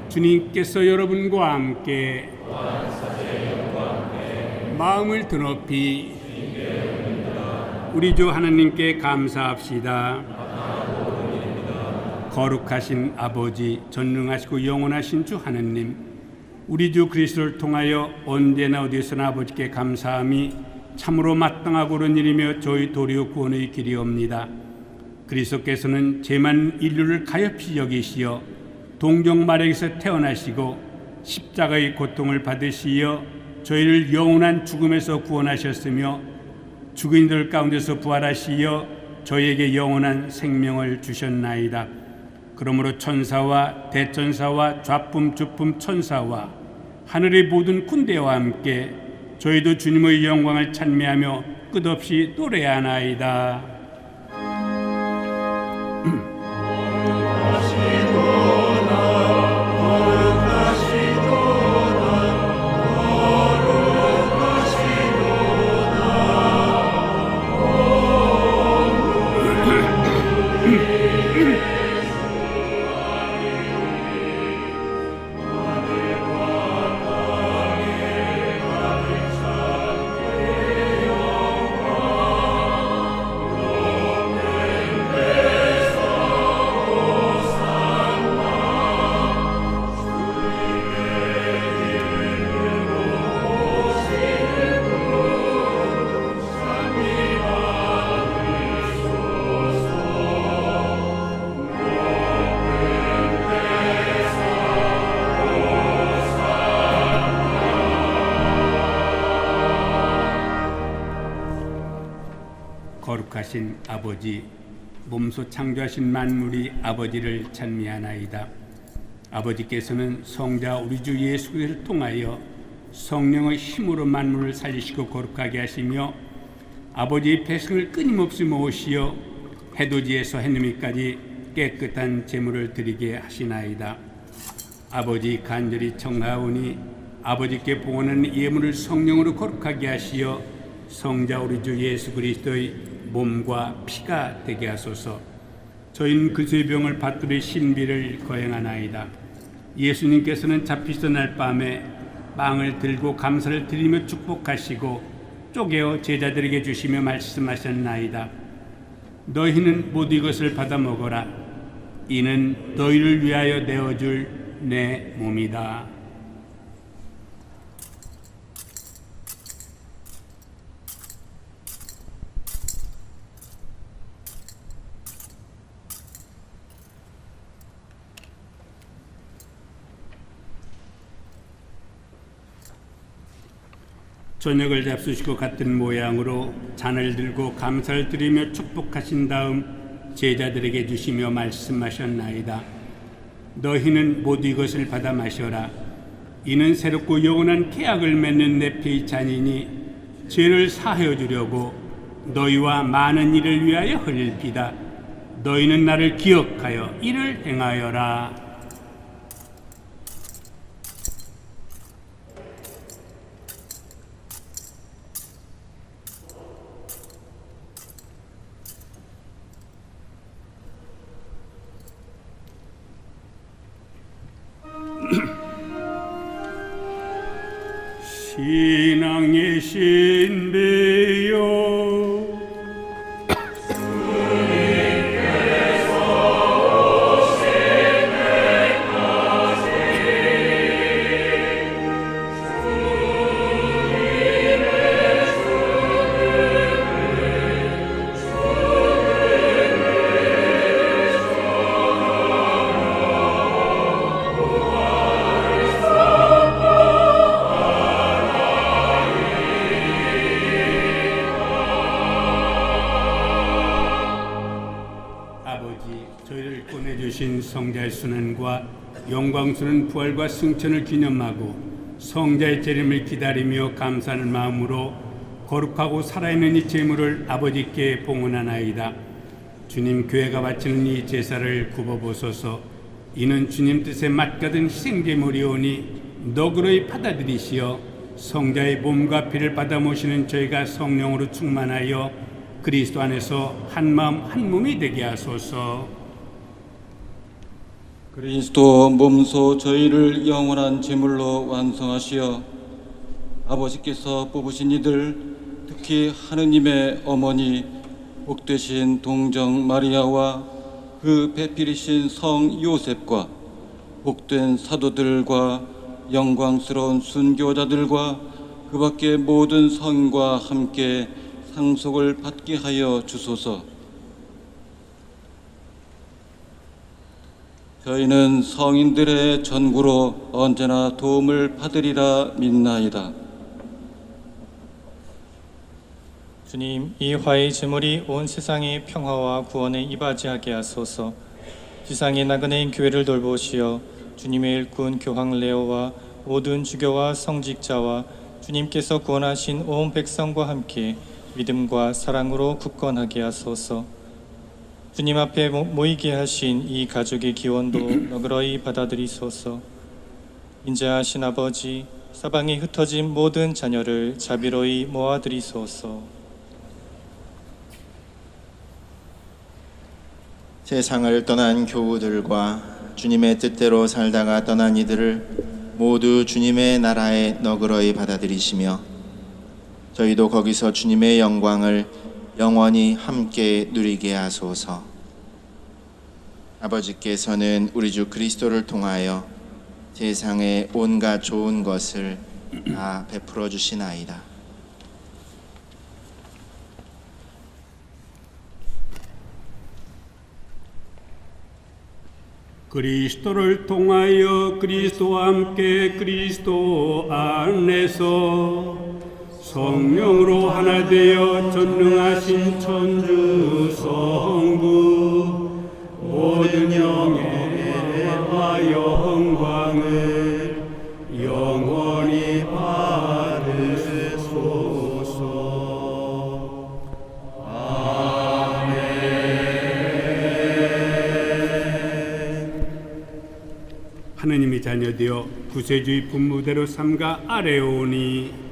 주님께서 여러분과 함께 마음을 드높이 우리 주 하나님께 감사합시다. 거룩하신 아버지, 전능하시고 영원하신 주 하나님, 우리 주 그리스도를 통하여 언제나 어디서나 아버지께 감사함이 참으로 마땅하고 옳은 일이며 저희 도리어 구원의 길이옵니다. 그리스도께서는 죄만 인류를 가엾이 여기시어 동정마력에서 태어나시고 십자가의 고통을 받으시어 저희를 영원한 죽음에서 구원하셨으며 죽은 이들 가운데서 부활하시어 저희에게 영원한 생명을 주셨나이다. 그러므로 천사와 대천사와 좌품 주품 천사와 하늘의 모든 군대와 함께 저희도 주님의 영광을 찬미하며 끝없이 노래하나이다. 거룩하신 아버지, 몸소 창조하신 만물이 아버지를 찬미하나이다. 아버지께서는 성자 우리 주 예수 그리스도를 통하여 성령의 힘으로 만물을 살리시고 거룩하게 하시며 아버지의 백성을 끊임없이 모으시어 해돋이에서 해넘이까지 깨끗한 제물을 드리게 하시나이다. 아버지 간절히 청하오니 아버지께 봉헌하는 예물을 성령으로 거룩하게 하시어 성자 우리 주 예수 그리스도의 몸과 피가 되게 하소서. 저희는 그리스도의 병을 받들의 신비를 거행하나이다. 예수님께서는 잡히시던 날 밤에 빵을 들고 감사를 드리며 축복하시고 쪼개어 제자들에게 주시며 말씀하셨나이다. 너희는 모두 이것을 받아 먹어라. 이는 너희를 위하여 내어줄 내 몸이다. 저녁을 잡수시고 같은 모양으로 잔을 들고 감사를 드리며 축복하신 다음 제자들에게 주시며 말씀하셨나이다. 너희는 모두 이것을 받아 마셔라. 이는 새롭고 영원한 계약을 맺는 내 피의 잔이니 죄를 사하여 주려고 너희와 많은 이를 위하여 흘릴 피다. 너희는 나를 기억하여 이를 행하여라. 신앙의 신비요 주신 성자의 순환과 영광스러운 부활과 승천을 기념하고 성자의 재림을 기다리며 감사하는 마음으로 거룩하고 살아있는 이 제물을 아버지께 봉헌하나이다. 주님, 교회가 바치는 이 제사를 굽어보소서. 이는 주님 뜻에 맞거든 희생제물이오니 너그러이 받아들이시어 성자의 몸과 피를 받아 모시는 저희가 성령으로 충만하여 그리스도 안에서 한마음 한몸이 되게 하소서. 그리스도 몸소 저희를 영원한 제물로 완성하시어 아버지께서 뽑으신 이들, 특히 하느님의 어머니 복되신 동정 마리아와 그 배필이신 성 요셉과 복된 사도들과 영광스러운 순교자들과 그 밖의 모든 성인과 함께 상속을 받게 하여 주소서. 저희는 성인들의 전구로 언제나 도움을 받으리라 믿나이다. 주님, 이 화의 제물이 온 세상의 평화와 구원에 이바지하게 하소서. 지상의 나그네인 교회를 돌보시어 주님의 일꾼 교황 레오와 모든 주교와 성직자와 주님께서 구원하신 온 백성과 함께 믿음과 사랑으로 굳건하게 하소서. 주님 앞에 모이게 하신 이 가족의 기원도 너그러이 받아들이소서. 인자하신 아버지, 사방에 흩어진 모든 자녀를 자비로이 모아드리소서. 세상을 떠난 교우들과 주님의 뜻대로 살다가 떠난 이들을 모두 주님의 나라에 너그러이 받아들이시며 저희도 거기서 주님의 영광을 영원히 함께 누리게 하소서. 아버지께서는 우리 주 그리스도를 통하여 세상의 온갖 좋은 것을 다 베풀어 주시나이다. 그리스도를 통하여 그리스도와 함께 그리스도 안에서 성령으로 하나 되어 전능하신 천주 성부 모든 영예와 영광을 영원히 받으소서. 하느님의 자녀되어 구세주의 분무대로 삼가 아뢰오니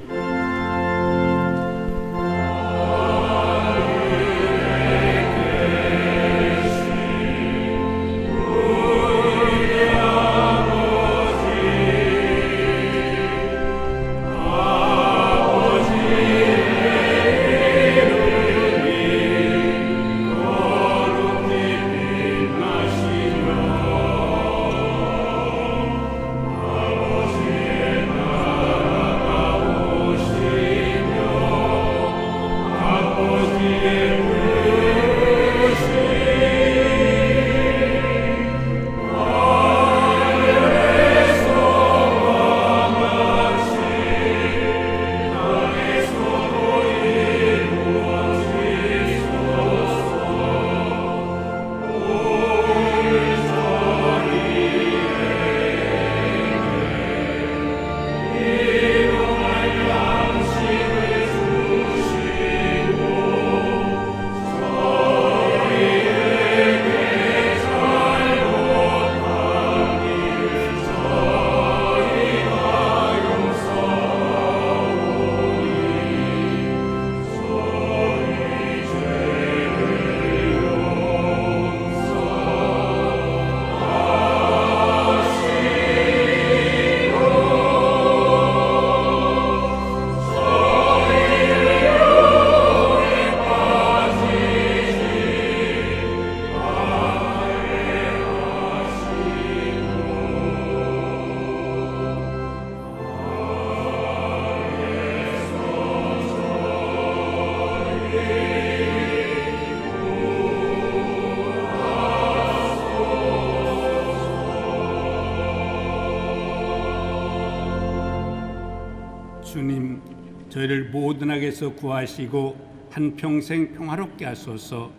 주님, 저희를 모든 악에서 구하시고 한평생 평화롭게 하소서.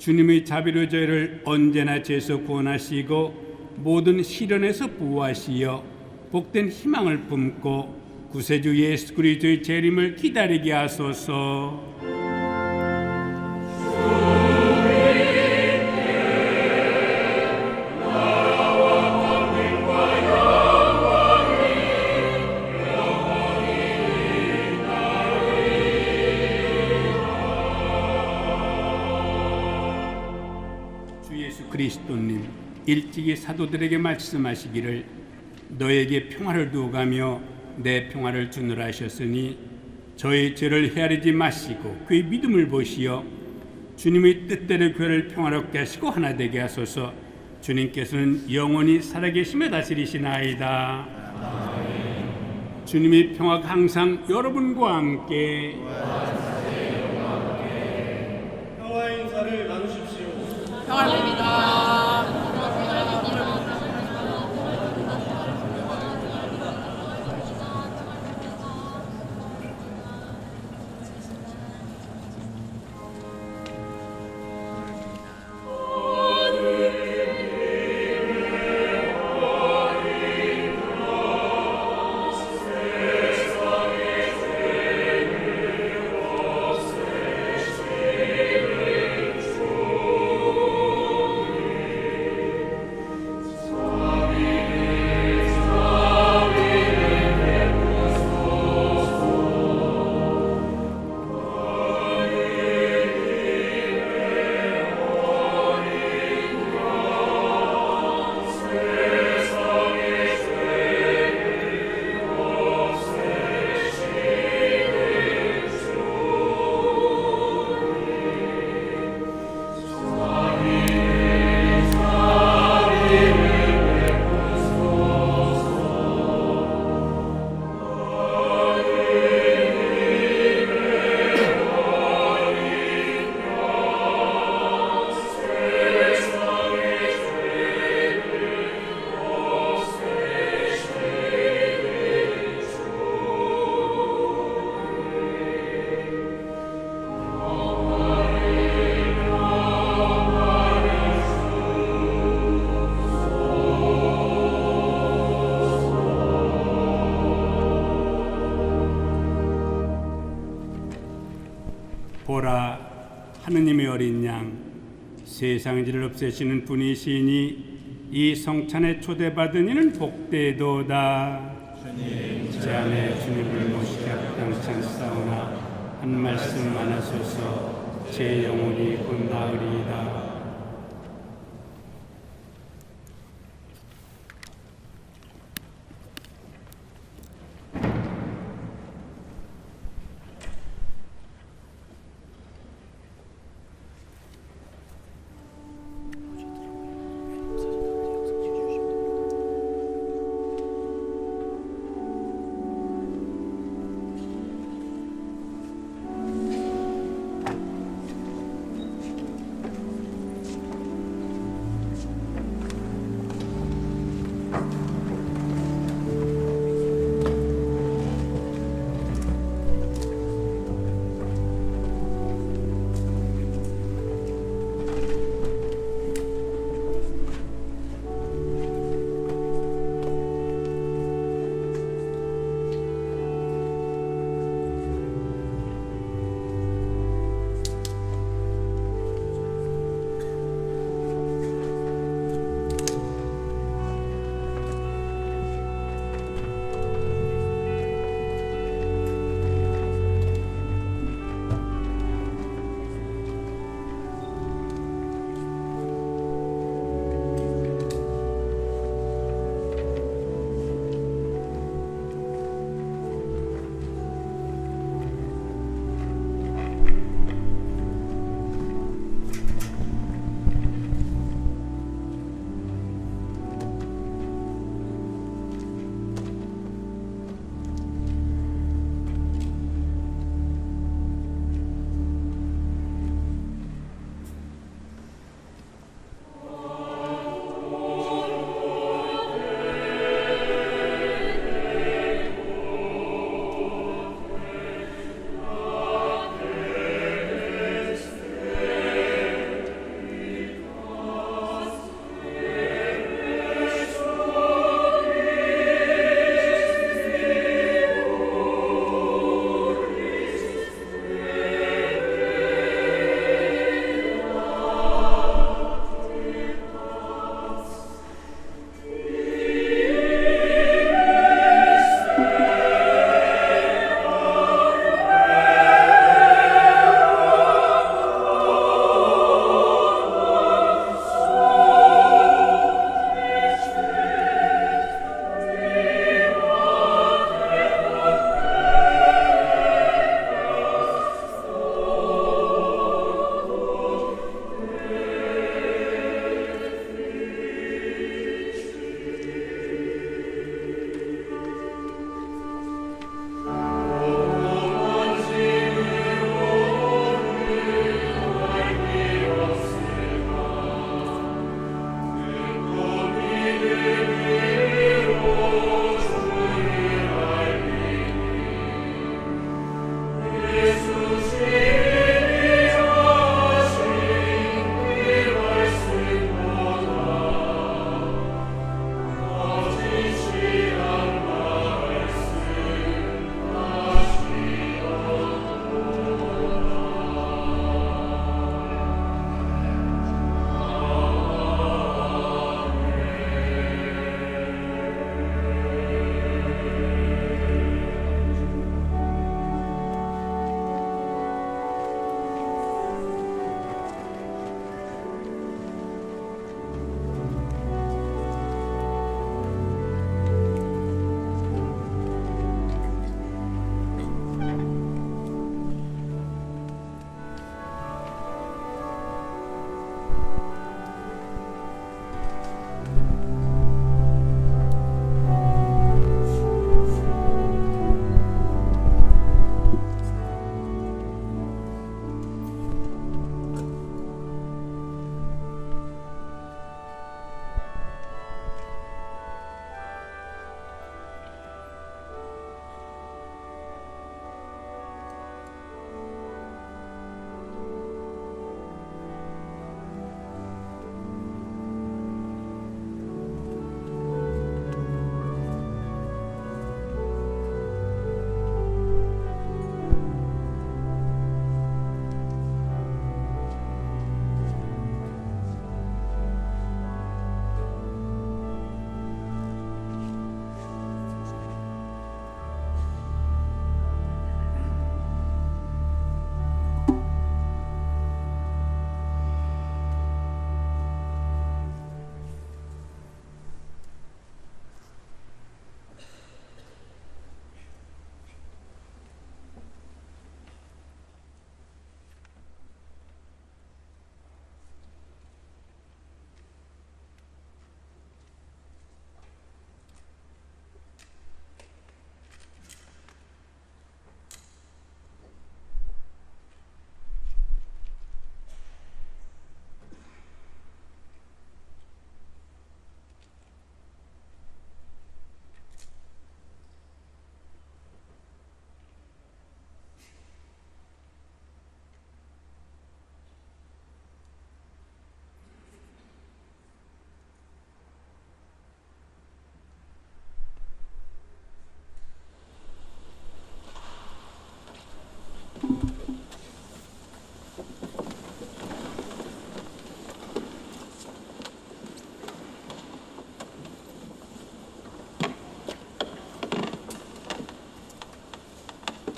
주님의 자비로 저희를 언제나 죄에서 구원하시고 모든 시련에서 보호하시어 복된 희망을 품고 구세주 예수 그리스도의 재림을 기다리게 하소서. 그리스도님 일찍이 사도들에게 말씀하시기를 너에게 평화를 두어 가며 내 평화를 주노라 하셨으니 저의 죄를 헤아리지 마시고 그의 믿음을 보시어 주님의 뜻대로 교회를 평화롭게 하시고 하나 되게 하소서. 주님께서는 영원히 살아계시며 다스리시나이다. 주님의 평화가 항상 여러분과 함께 평화의 인사를 나누십시오. 보라, 하느님의 어린 양, 세상의 죄를 없애시는 분이시니 이 성찬에 초대받은 이는 복되도다. 제 안에 주님을 모시기 합당찮사오나 한 말씀만 하소서. 제 영혼이 곧 나으리이다.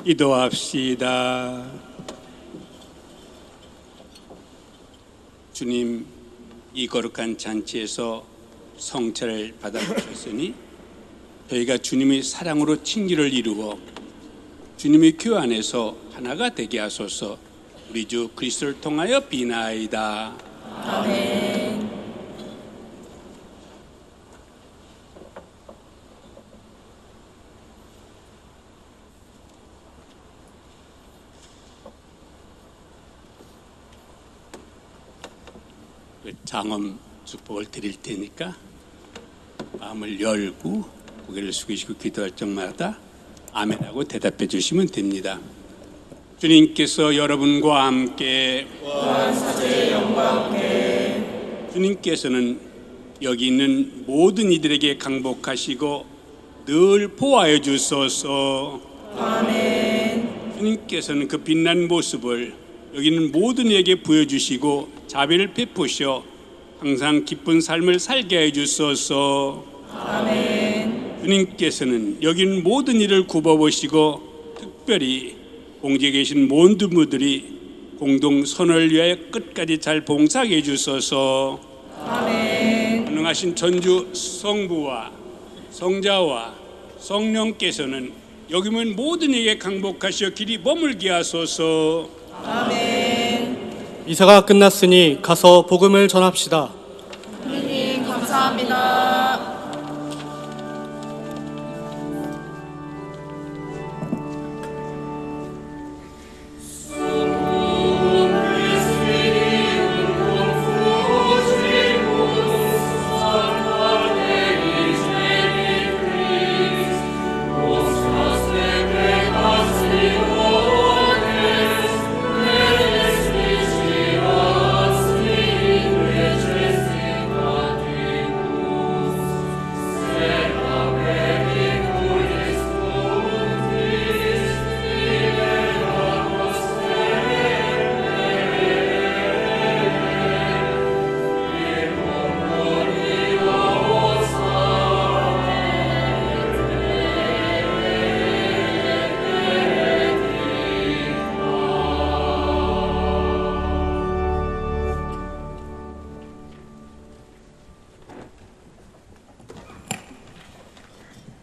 기도합시다. 주님, 이 거룩한 잔치에서 성체를 받아주셨으니 저희가 주님의 사랑으로 친기를 이루고 주님의 교회 안에서 하나가 되게 하소서. 우리 주 그리스도를 통하여 비나이다. 아멘. 장엄 축복을 드릴 테니까 마음을 열고 고개를 숙이시고 기도할 적마다 아멘하고 대답해 주시면 됩니다. 주님께서 여러분과 함께 주님께서는 여기 있는 모든 이들에게 강복하시고 늘 보호하여 주소서. 아멘. 주님께서는 그 빛난 모습을 여기 있는 모든 이에게 보여주시고 자비를 베푸셔 항상 기쁜 삶을 살게 해 주소서. 아멘. 주님께서는 여기 있는 모든 일을 굽어보시고 특별히 공지에 계신 모든 분들이 공동 선을 위하여 끝까지 잘 봉사하게 해 주소서. 아멘. 전능하신 천주 성부와 성자와 성령께서는 여기 있는 모든 이에게 강복하시어 길이 머물게 하소서. 아멘. 이사가 끝났으니 가서 복음을 전합시다. 주님 감사합니다.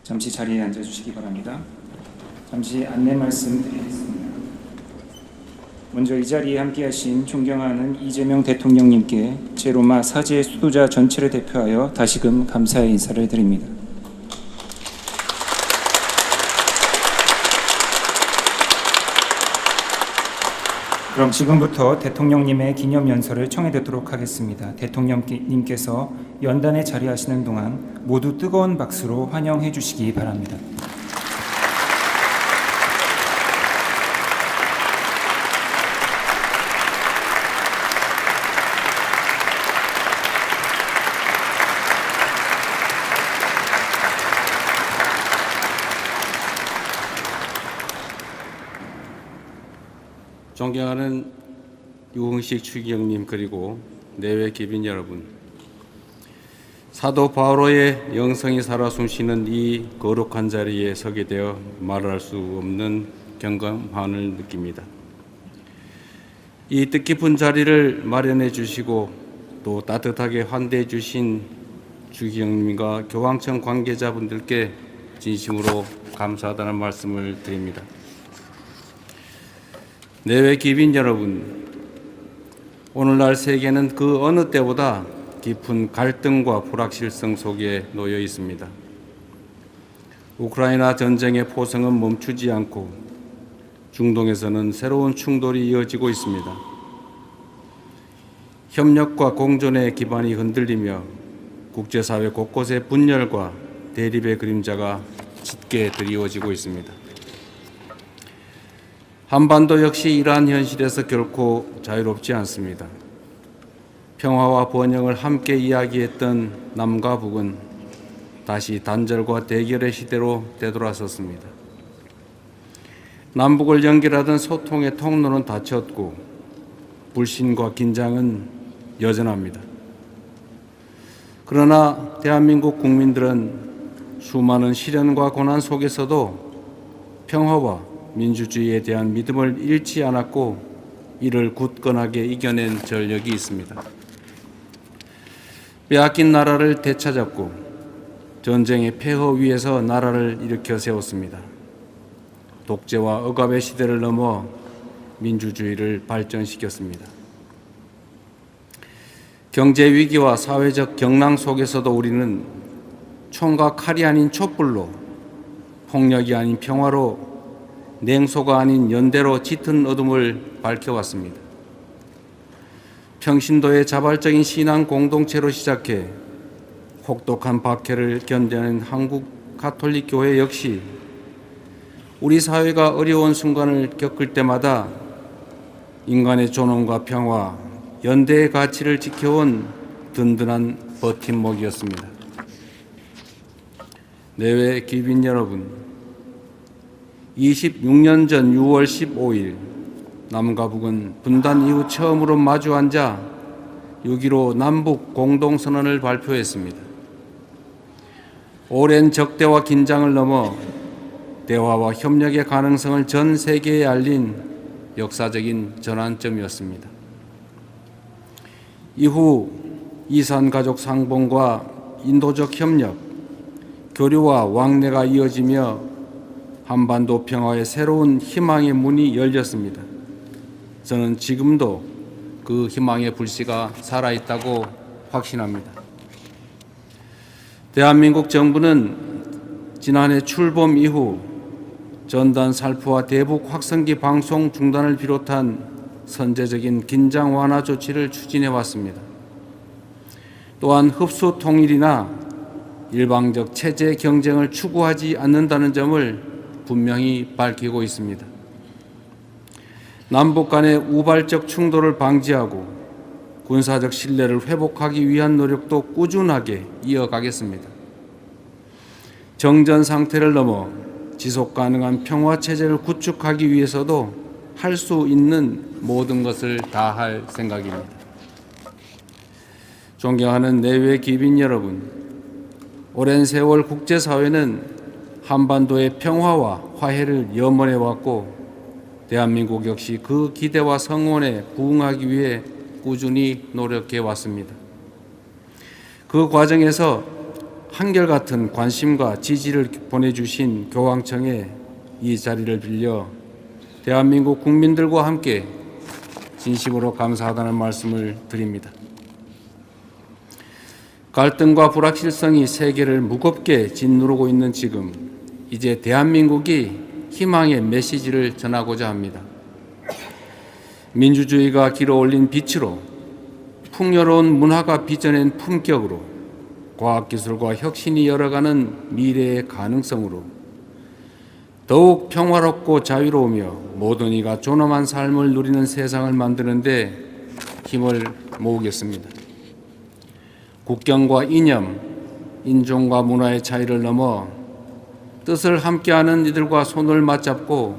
잠시 자리에 앉아주시기 바랍니다. 잠시 안내 말씀드리겠습니다. 먼저 이 자리에 함께하신 존경하는 이재명 대통령님께 제로마 사제 수도자 전체를 대표하여 다시금 감사의 인사를 드립니다. 그럼 지금부터 대통령님의 기념 연설을 청해 듣도록 하겠습니다. 대통령님께서 연단에 자리하시는 동안 모두 뜨거운 박수로 환영해 주시기 바랍니다. 존경하는 유흥식 추기경님 그리고 내외 귀빈 여러분, 사도 바오로의 영성이 살아 숨쉬는 이 거룩한 자리에 서게 되어 말할 수 없는 경감함을 느낍니다. 이 뜻깊은 자리를 마련해 주시고 또 따뜻하게 환대해 주신 추기경님과 교황청 관계자분들께 진심으로 감사하다는 말씀을 드립니다. 내외 귀빈 여러분, 오늘날 세계는 그 어느 때보다 깊은 갈등과 불확실성 속에 놓여 있습니다. 우크라이나 전쟁의 포성은 멈추지 않고 중동에서는 새로운 충돌이 이어지고 있습니다. 협력과 공존의 기반이 흔들리며 국제사회 곳곳에 분열과 대립의 그림자가 짙게 드리워지고 있습니다. 한반도 역시 이러한 현실에서 결코 자유롭지 않습니다. 평화와 번영을 함께 이야기했던 남과 북은 다시 단절과 대결의 시대로 되돌아섰습니다. 남북을 연결하던 소통의 통로는 닫혔고 불신과 긴장은 여전합니다. 그러나 대한민국 국민들은 수많은 시련과 고난 속에서도 평화와 민주주의에 대한 믿음을 잃지 않았고 이를 굳건하게 이겨낸 전력이 있습니다. 빼앗긴 나라를 되찾았고 전쟁의 폐허 위에서 나라를 일으켜 세웠습니다. 독재와 억압의 시대를 넘어 민주주의를 발전시켰습니다. 경제 위기와 사회적 경랑 속에서도 우리는 총과 칼이 아닌 촛불로, 폭력이 아닌 평화로, 냉소가 아닌 연대로 짙은 어둠을 밝혀왔습니다. 평신도의 자발적인 신앙 공동체로 시작해 혹독한 박해를 견뎌낸 한국 가톨릭 교회 역시 우리 사회가 어려운 순간을 겪을 때마다 인간의 존엄과 평화, 연대의 가치를 지켜온 든든한 버팀목이었습니다. 내외 귀빈 여러분, 26년 전 6월 15일 남과 북은 분단 이후 처음으로 마주 앉아 6.15 남북 공동선언을 발표했습니다. 오랜 적대와 긴장을 넘어 대화와 협력의 가능성을 전 세계에 알린 역사적인 전환점이었습니다. 이후 이산가족 상봉과 인도적 협력, 교류와 왕래가 이어지며 한반도 평화의 새로운 희망의 문이 열렸습니다. 저는 지금도 그 희망의 불씨가 살아있다고 확신합니다. 대한민국 정부는 지난해 출범 이후 전단 살포와 대북 확성기 방송 중단을 비롯한 선제적인 긴장 완화 조치를 추진해 왔습니다. 또한 흡수 통일이나 일방적 체제 경쟁을 추구하지 않는다는 점을 분명히 밝히고 있습니다. 남북 간의 우발적 충돌을 방지하고 군사적 신뢰를 회복하기 위한 노력도 꾸준하게 이어가겠습니다. 정전 상태를 넘어 지속 가능한 평화 체제를 구축하기 위해서도 할 수 있는 모든 것을 다할 생각입니다. 존경하는 내외 귀빈 여러분, 오랜 세월 국제사회는 한반도의 평화와 화해를 염원해 왔고 대한민국 역시 그 기대와 성원에 부응하기 위해 꾸준히 노력해 왔습니다. 그 과정에서 한결같은 관심과 지지를 보내주신 교황청에 이 자리를 빌려 대한민국 국민들과 함께 진심으로 감사하다는 말씀을 드립니다. 갈등과 불확실성이 세계를 무겁게 짓누르고 있는 지금, 이제 대한민국이 희망의 메시지를 전하고자 합니다. 민주주의가 길어올린 빛으로, 풍요로운 문화가 빚어낸 품격으로, 과학기술과 혁신이 열어가는 미래의 가능성으로 더욱 평화롭고 자유로우며 모든 이가 존엄한 삶을 누리는 세상을 만드는 데 힘을 모으겠습니다. 국경과 이념, 인종과 문화의 차이를 넘어 뜻을 함께하는 이들과 손을 맞잡고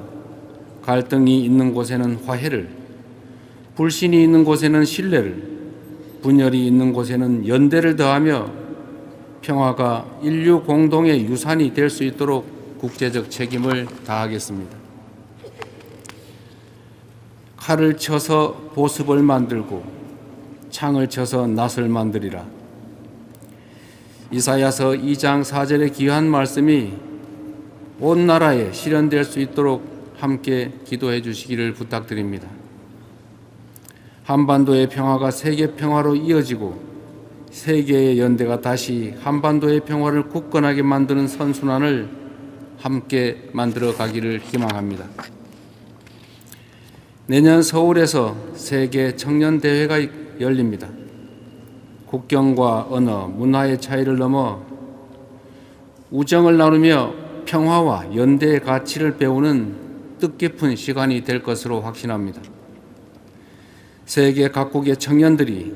갈등이 있는 곳에는 화해를, 불신이 있는 곳에는 신뢰를, 분열이 있는 곳에는 연대를 더하며 평화가 인류 공동의 유산이 될 수 있도록 국제적 책임을 다하겠습니다. 칼을 쳐서 보습을 만들고 창을 쳐서 낫을 만들이라. 이사야서 2장 4절의 귀한 말씀이 온 나라에 실현될 수 있도록 함께 기도해 주시기를 부탁드립니다. 한반도의 평화가 세계 평화로 이어지고 세계의 연대가 다시 한반도의 평화를 굳건하게 만드는 선순환을 함께 만들어 가기를 희망합니다. 내년 서울에서 세계 청년 대회가 열립니다. 국경과 언어, 문화의 차이를 넘어 우정을 나누며 평화와 연대의 가치를 배우는 뜻깊은 시간이 될 것으로 확신합니다. 세계 각국의 청년들이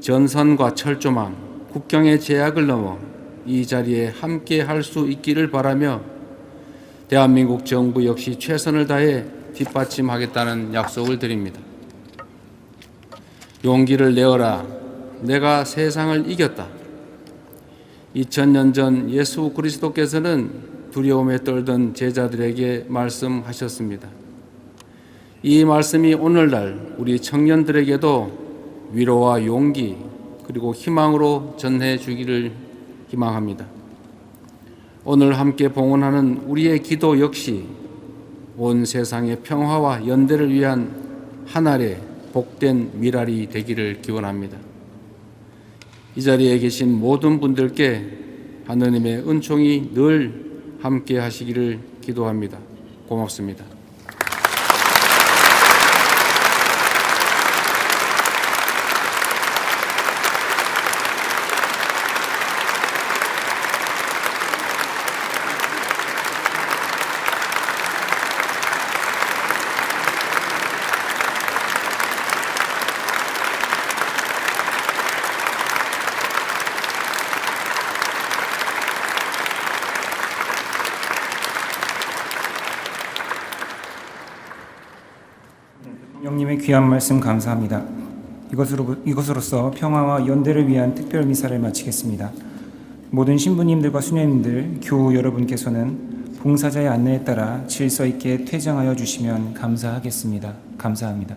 전선과 철조망, 국경의 제약을 넘어 이 자리에 함께 할 수 있기를 바라며 대한민국 정부 역시 최선을 다해 뒷받침하겠다는 약속을 드립니다. 용기를 내어라. 내가 세상을 이겼다. 2000년 전 예수 그리스도께서는 두려움에 떨던 제자들에게 말씀하셨습니다. 이 말씀이 오늘날 우리 청년들에게도 위로와 용기 그리고 희망으로 전해 주기를 희망합니다. 오늘 함께 봉헌하는 우리의 기도 역시 온 세상의 평화와 연대를 위한 하늘의 복된 미랄이 되기를 기원합니다. 이 자리에 계신 모든 분들께 하느님의 은총이 늘 함께 하시기를 기도합니다. 고맙습니다. 대통령님의 귀한 말씀 감사합니다. 이것으로서 평화와 연대를 위한 특별 미사를 마치겠습니다. 모든 신부님들과 수녀님들, 교우 여러분께서는 봉사자의 안내에 따라 질서 있게 퇴장하여 주시면 감사하겠습니다. 감사합니다.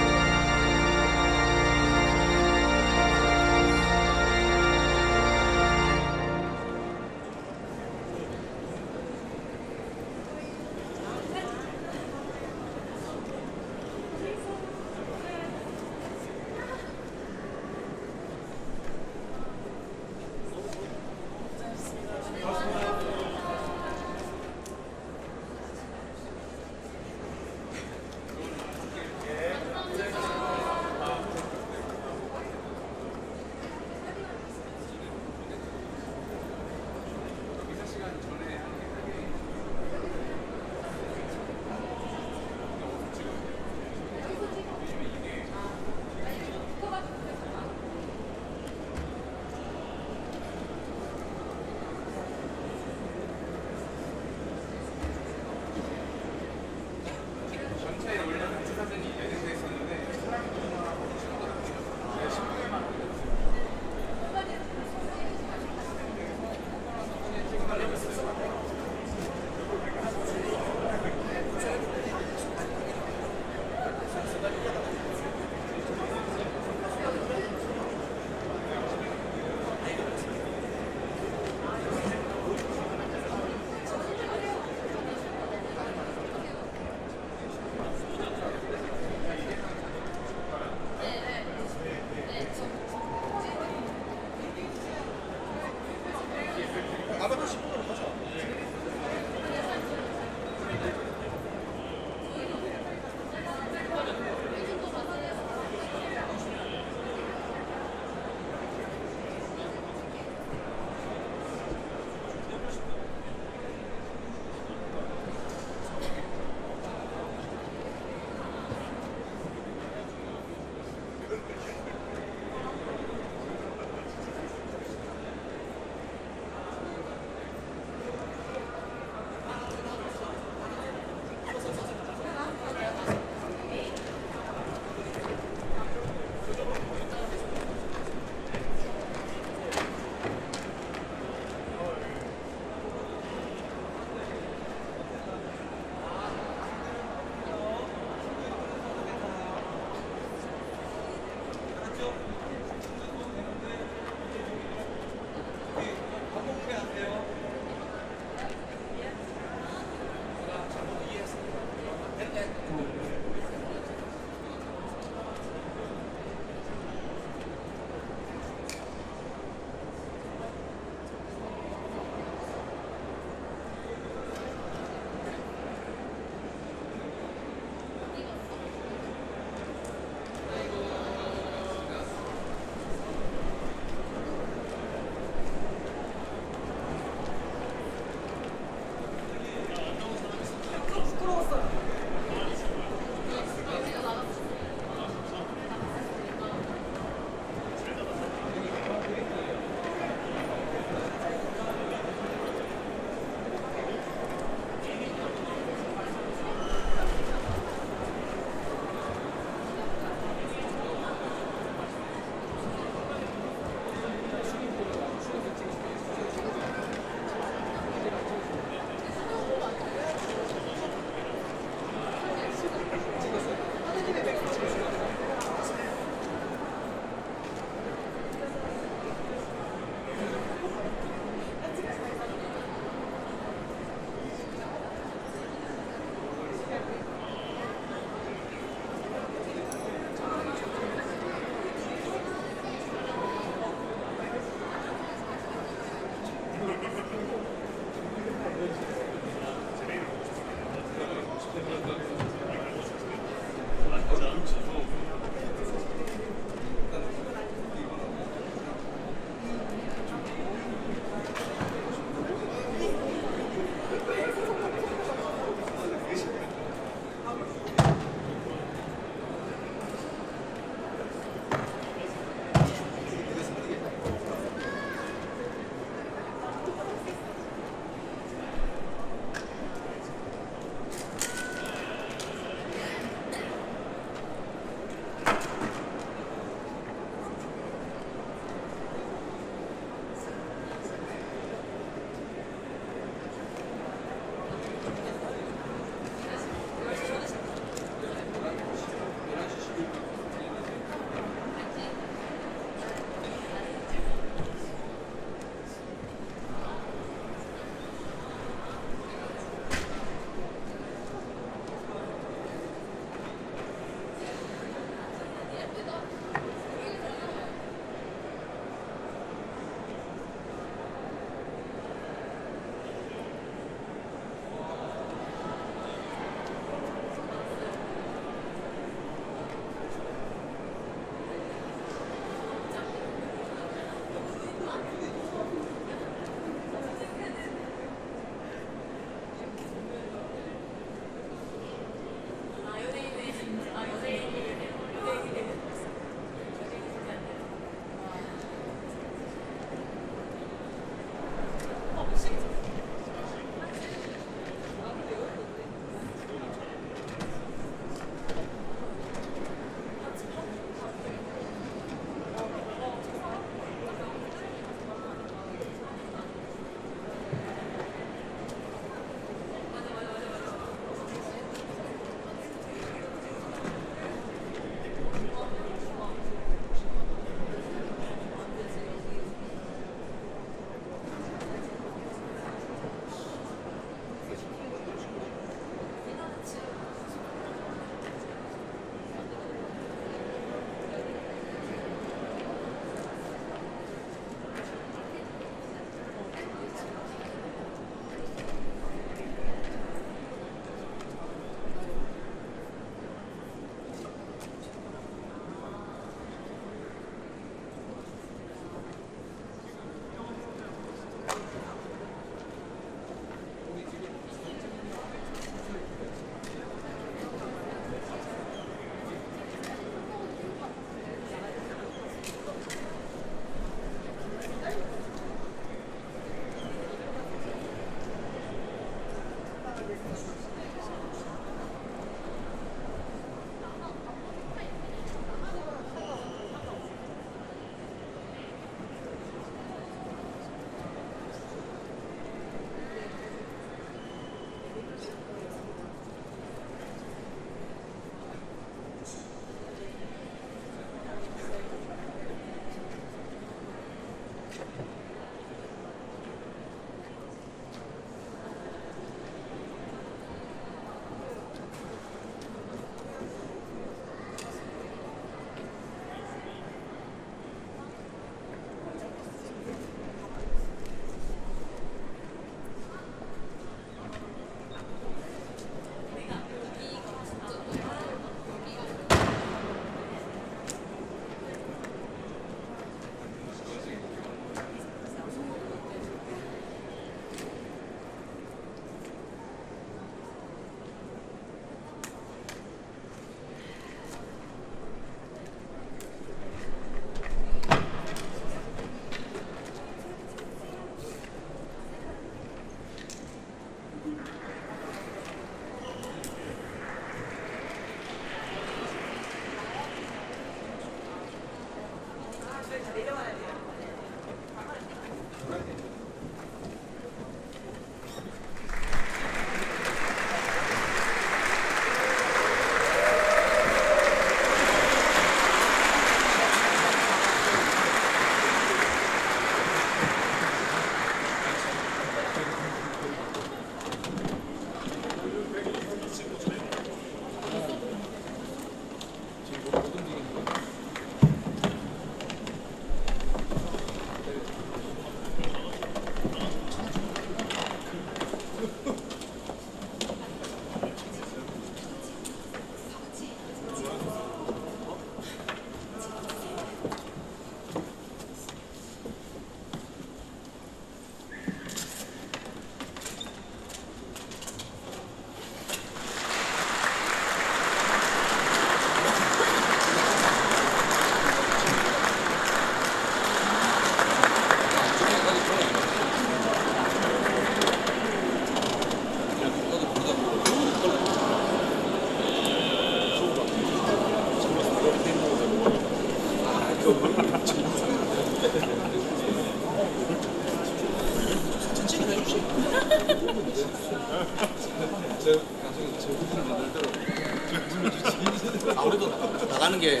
아무래도 나가는 게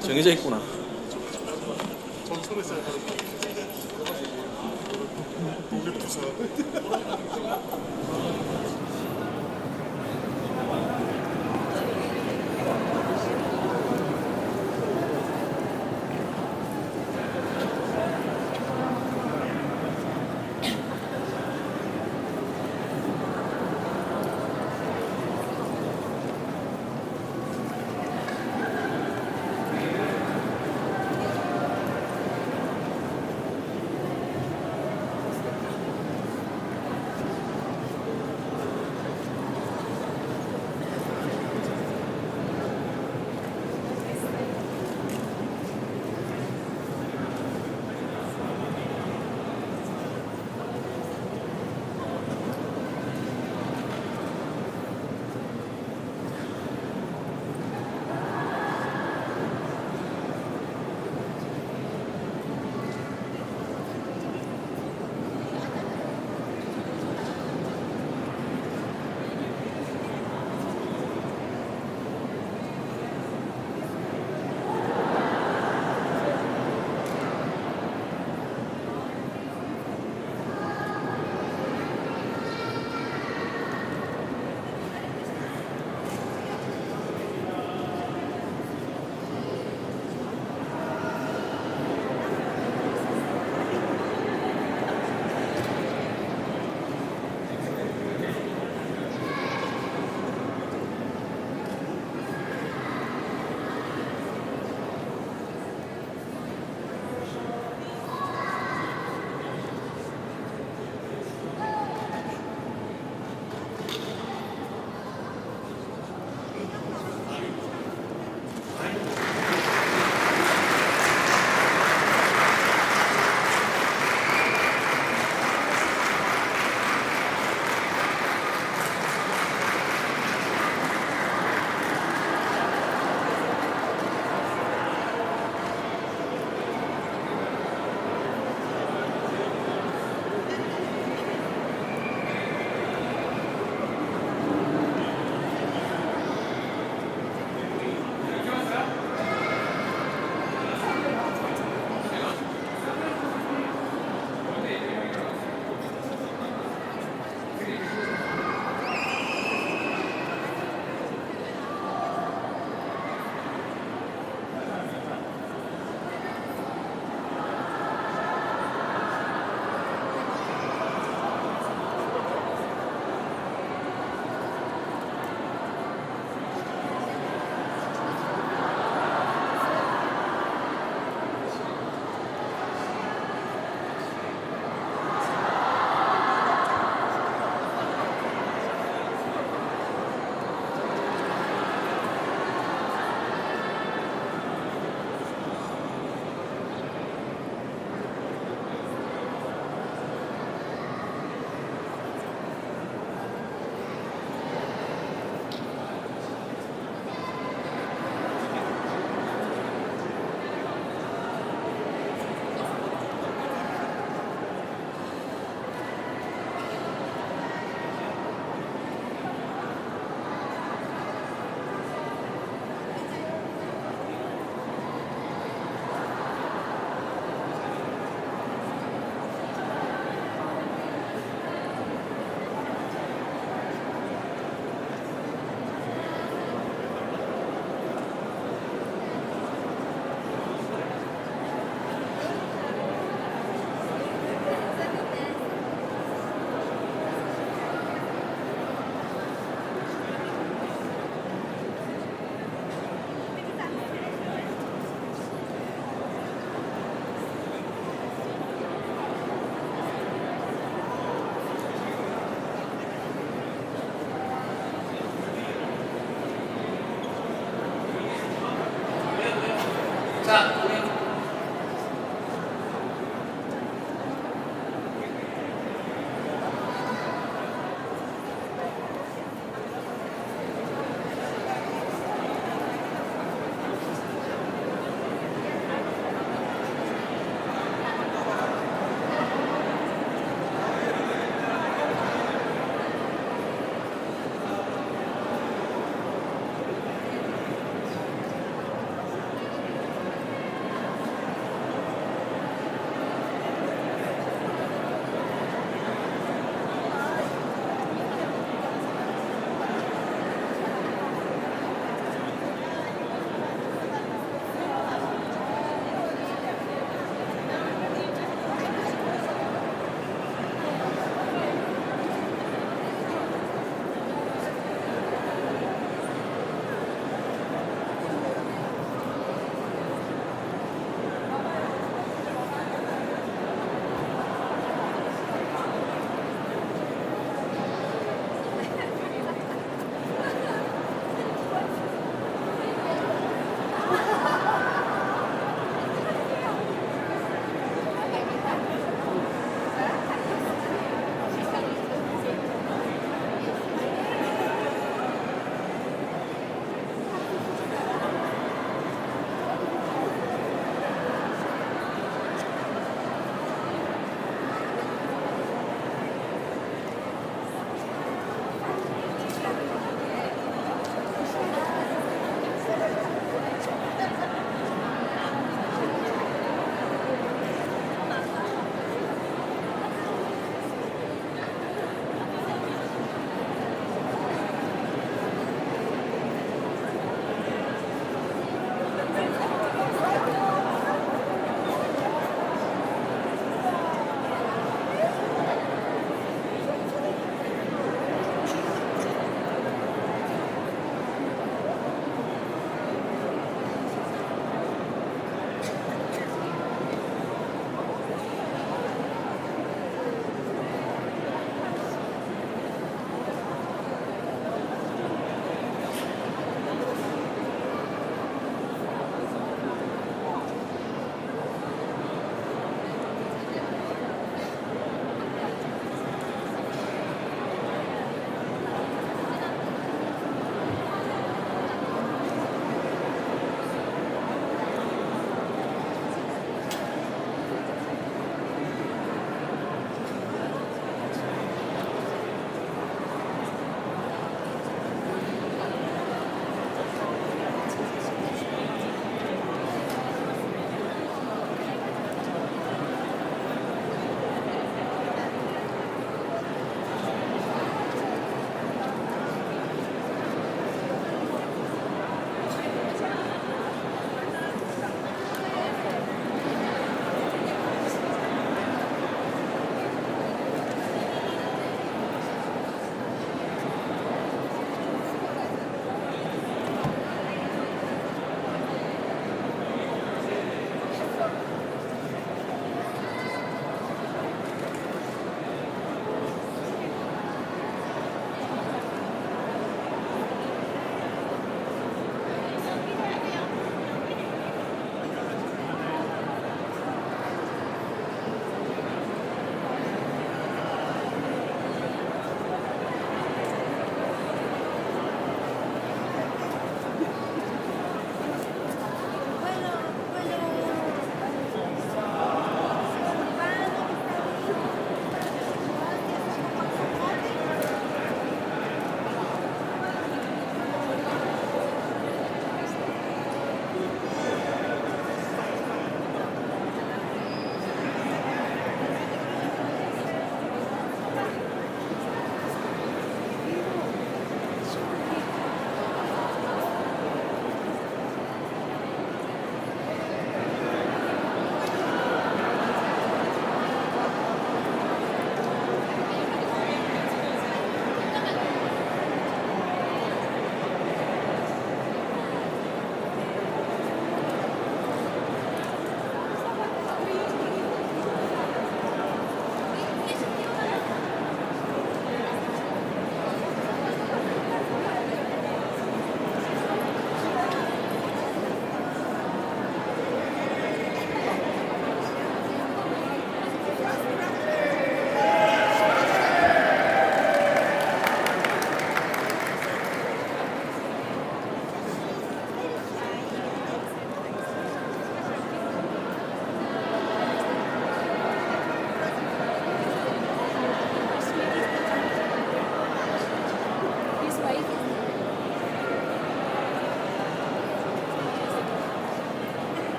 정해져 있구나.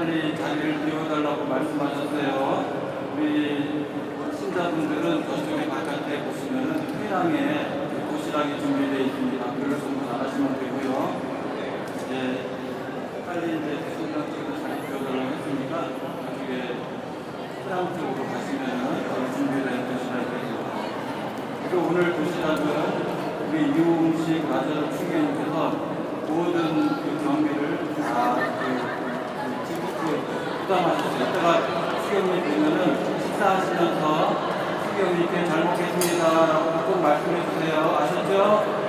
빨리 자리를 비워달라고 말씀하셨어요. 우리 신자분들은 저쪽에 바깥에 보시면은 회당에 도시락이 준비되어 있습니다. 그걸 좀 나가시면 되고요. 이제 빨리 이제 대통령 쪽으로 자리 비워달라고 했으니까 저쪽에 회당 쪽으로 가시면은 거기 준비된 도시락이 됩니다. 그리고 오늘 도시락은 우리 이웅식 라자로 총회님께서 모든 그 경비를 다 부담하셨어요. 이따가 수경님 되면은 식사하시면서 수경님께 잘 먹겠습니다 라고 꼭 말씀해 주세요. 아셨죠?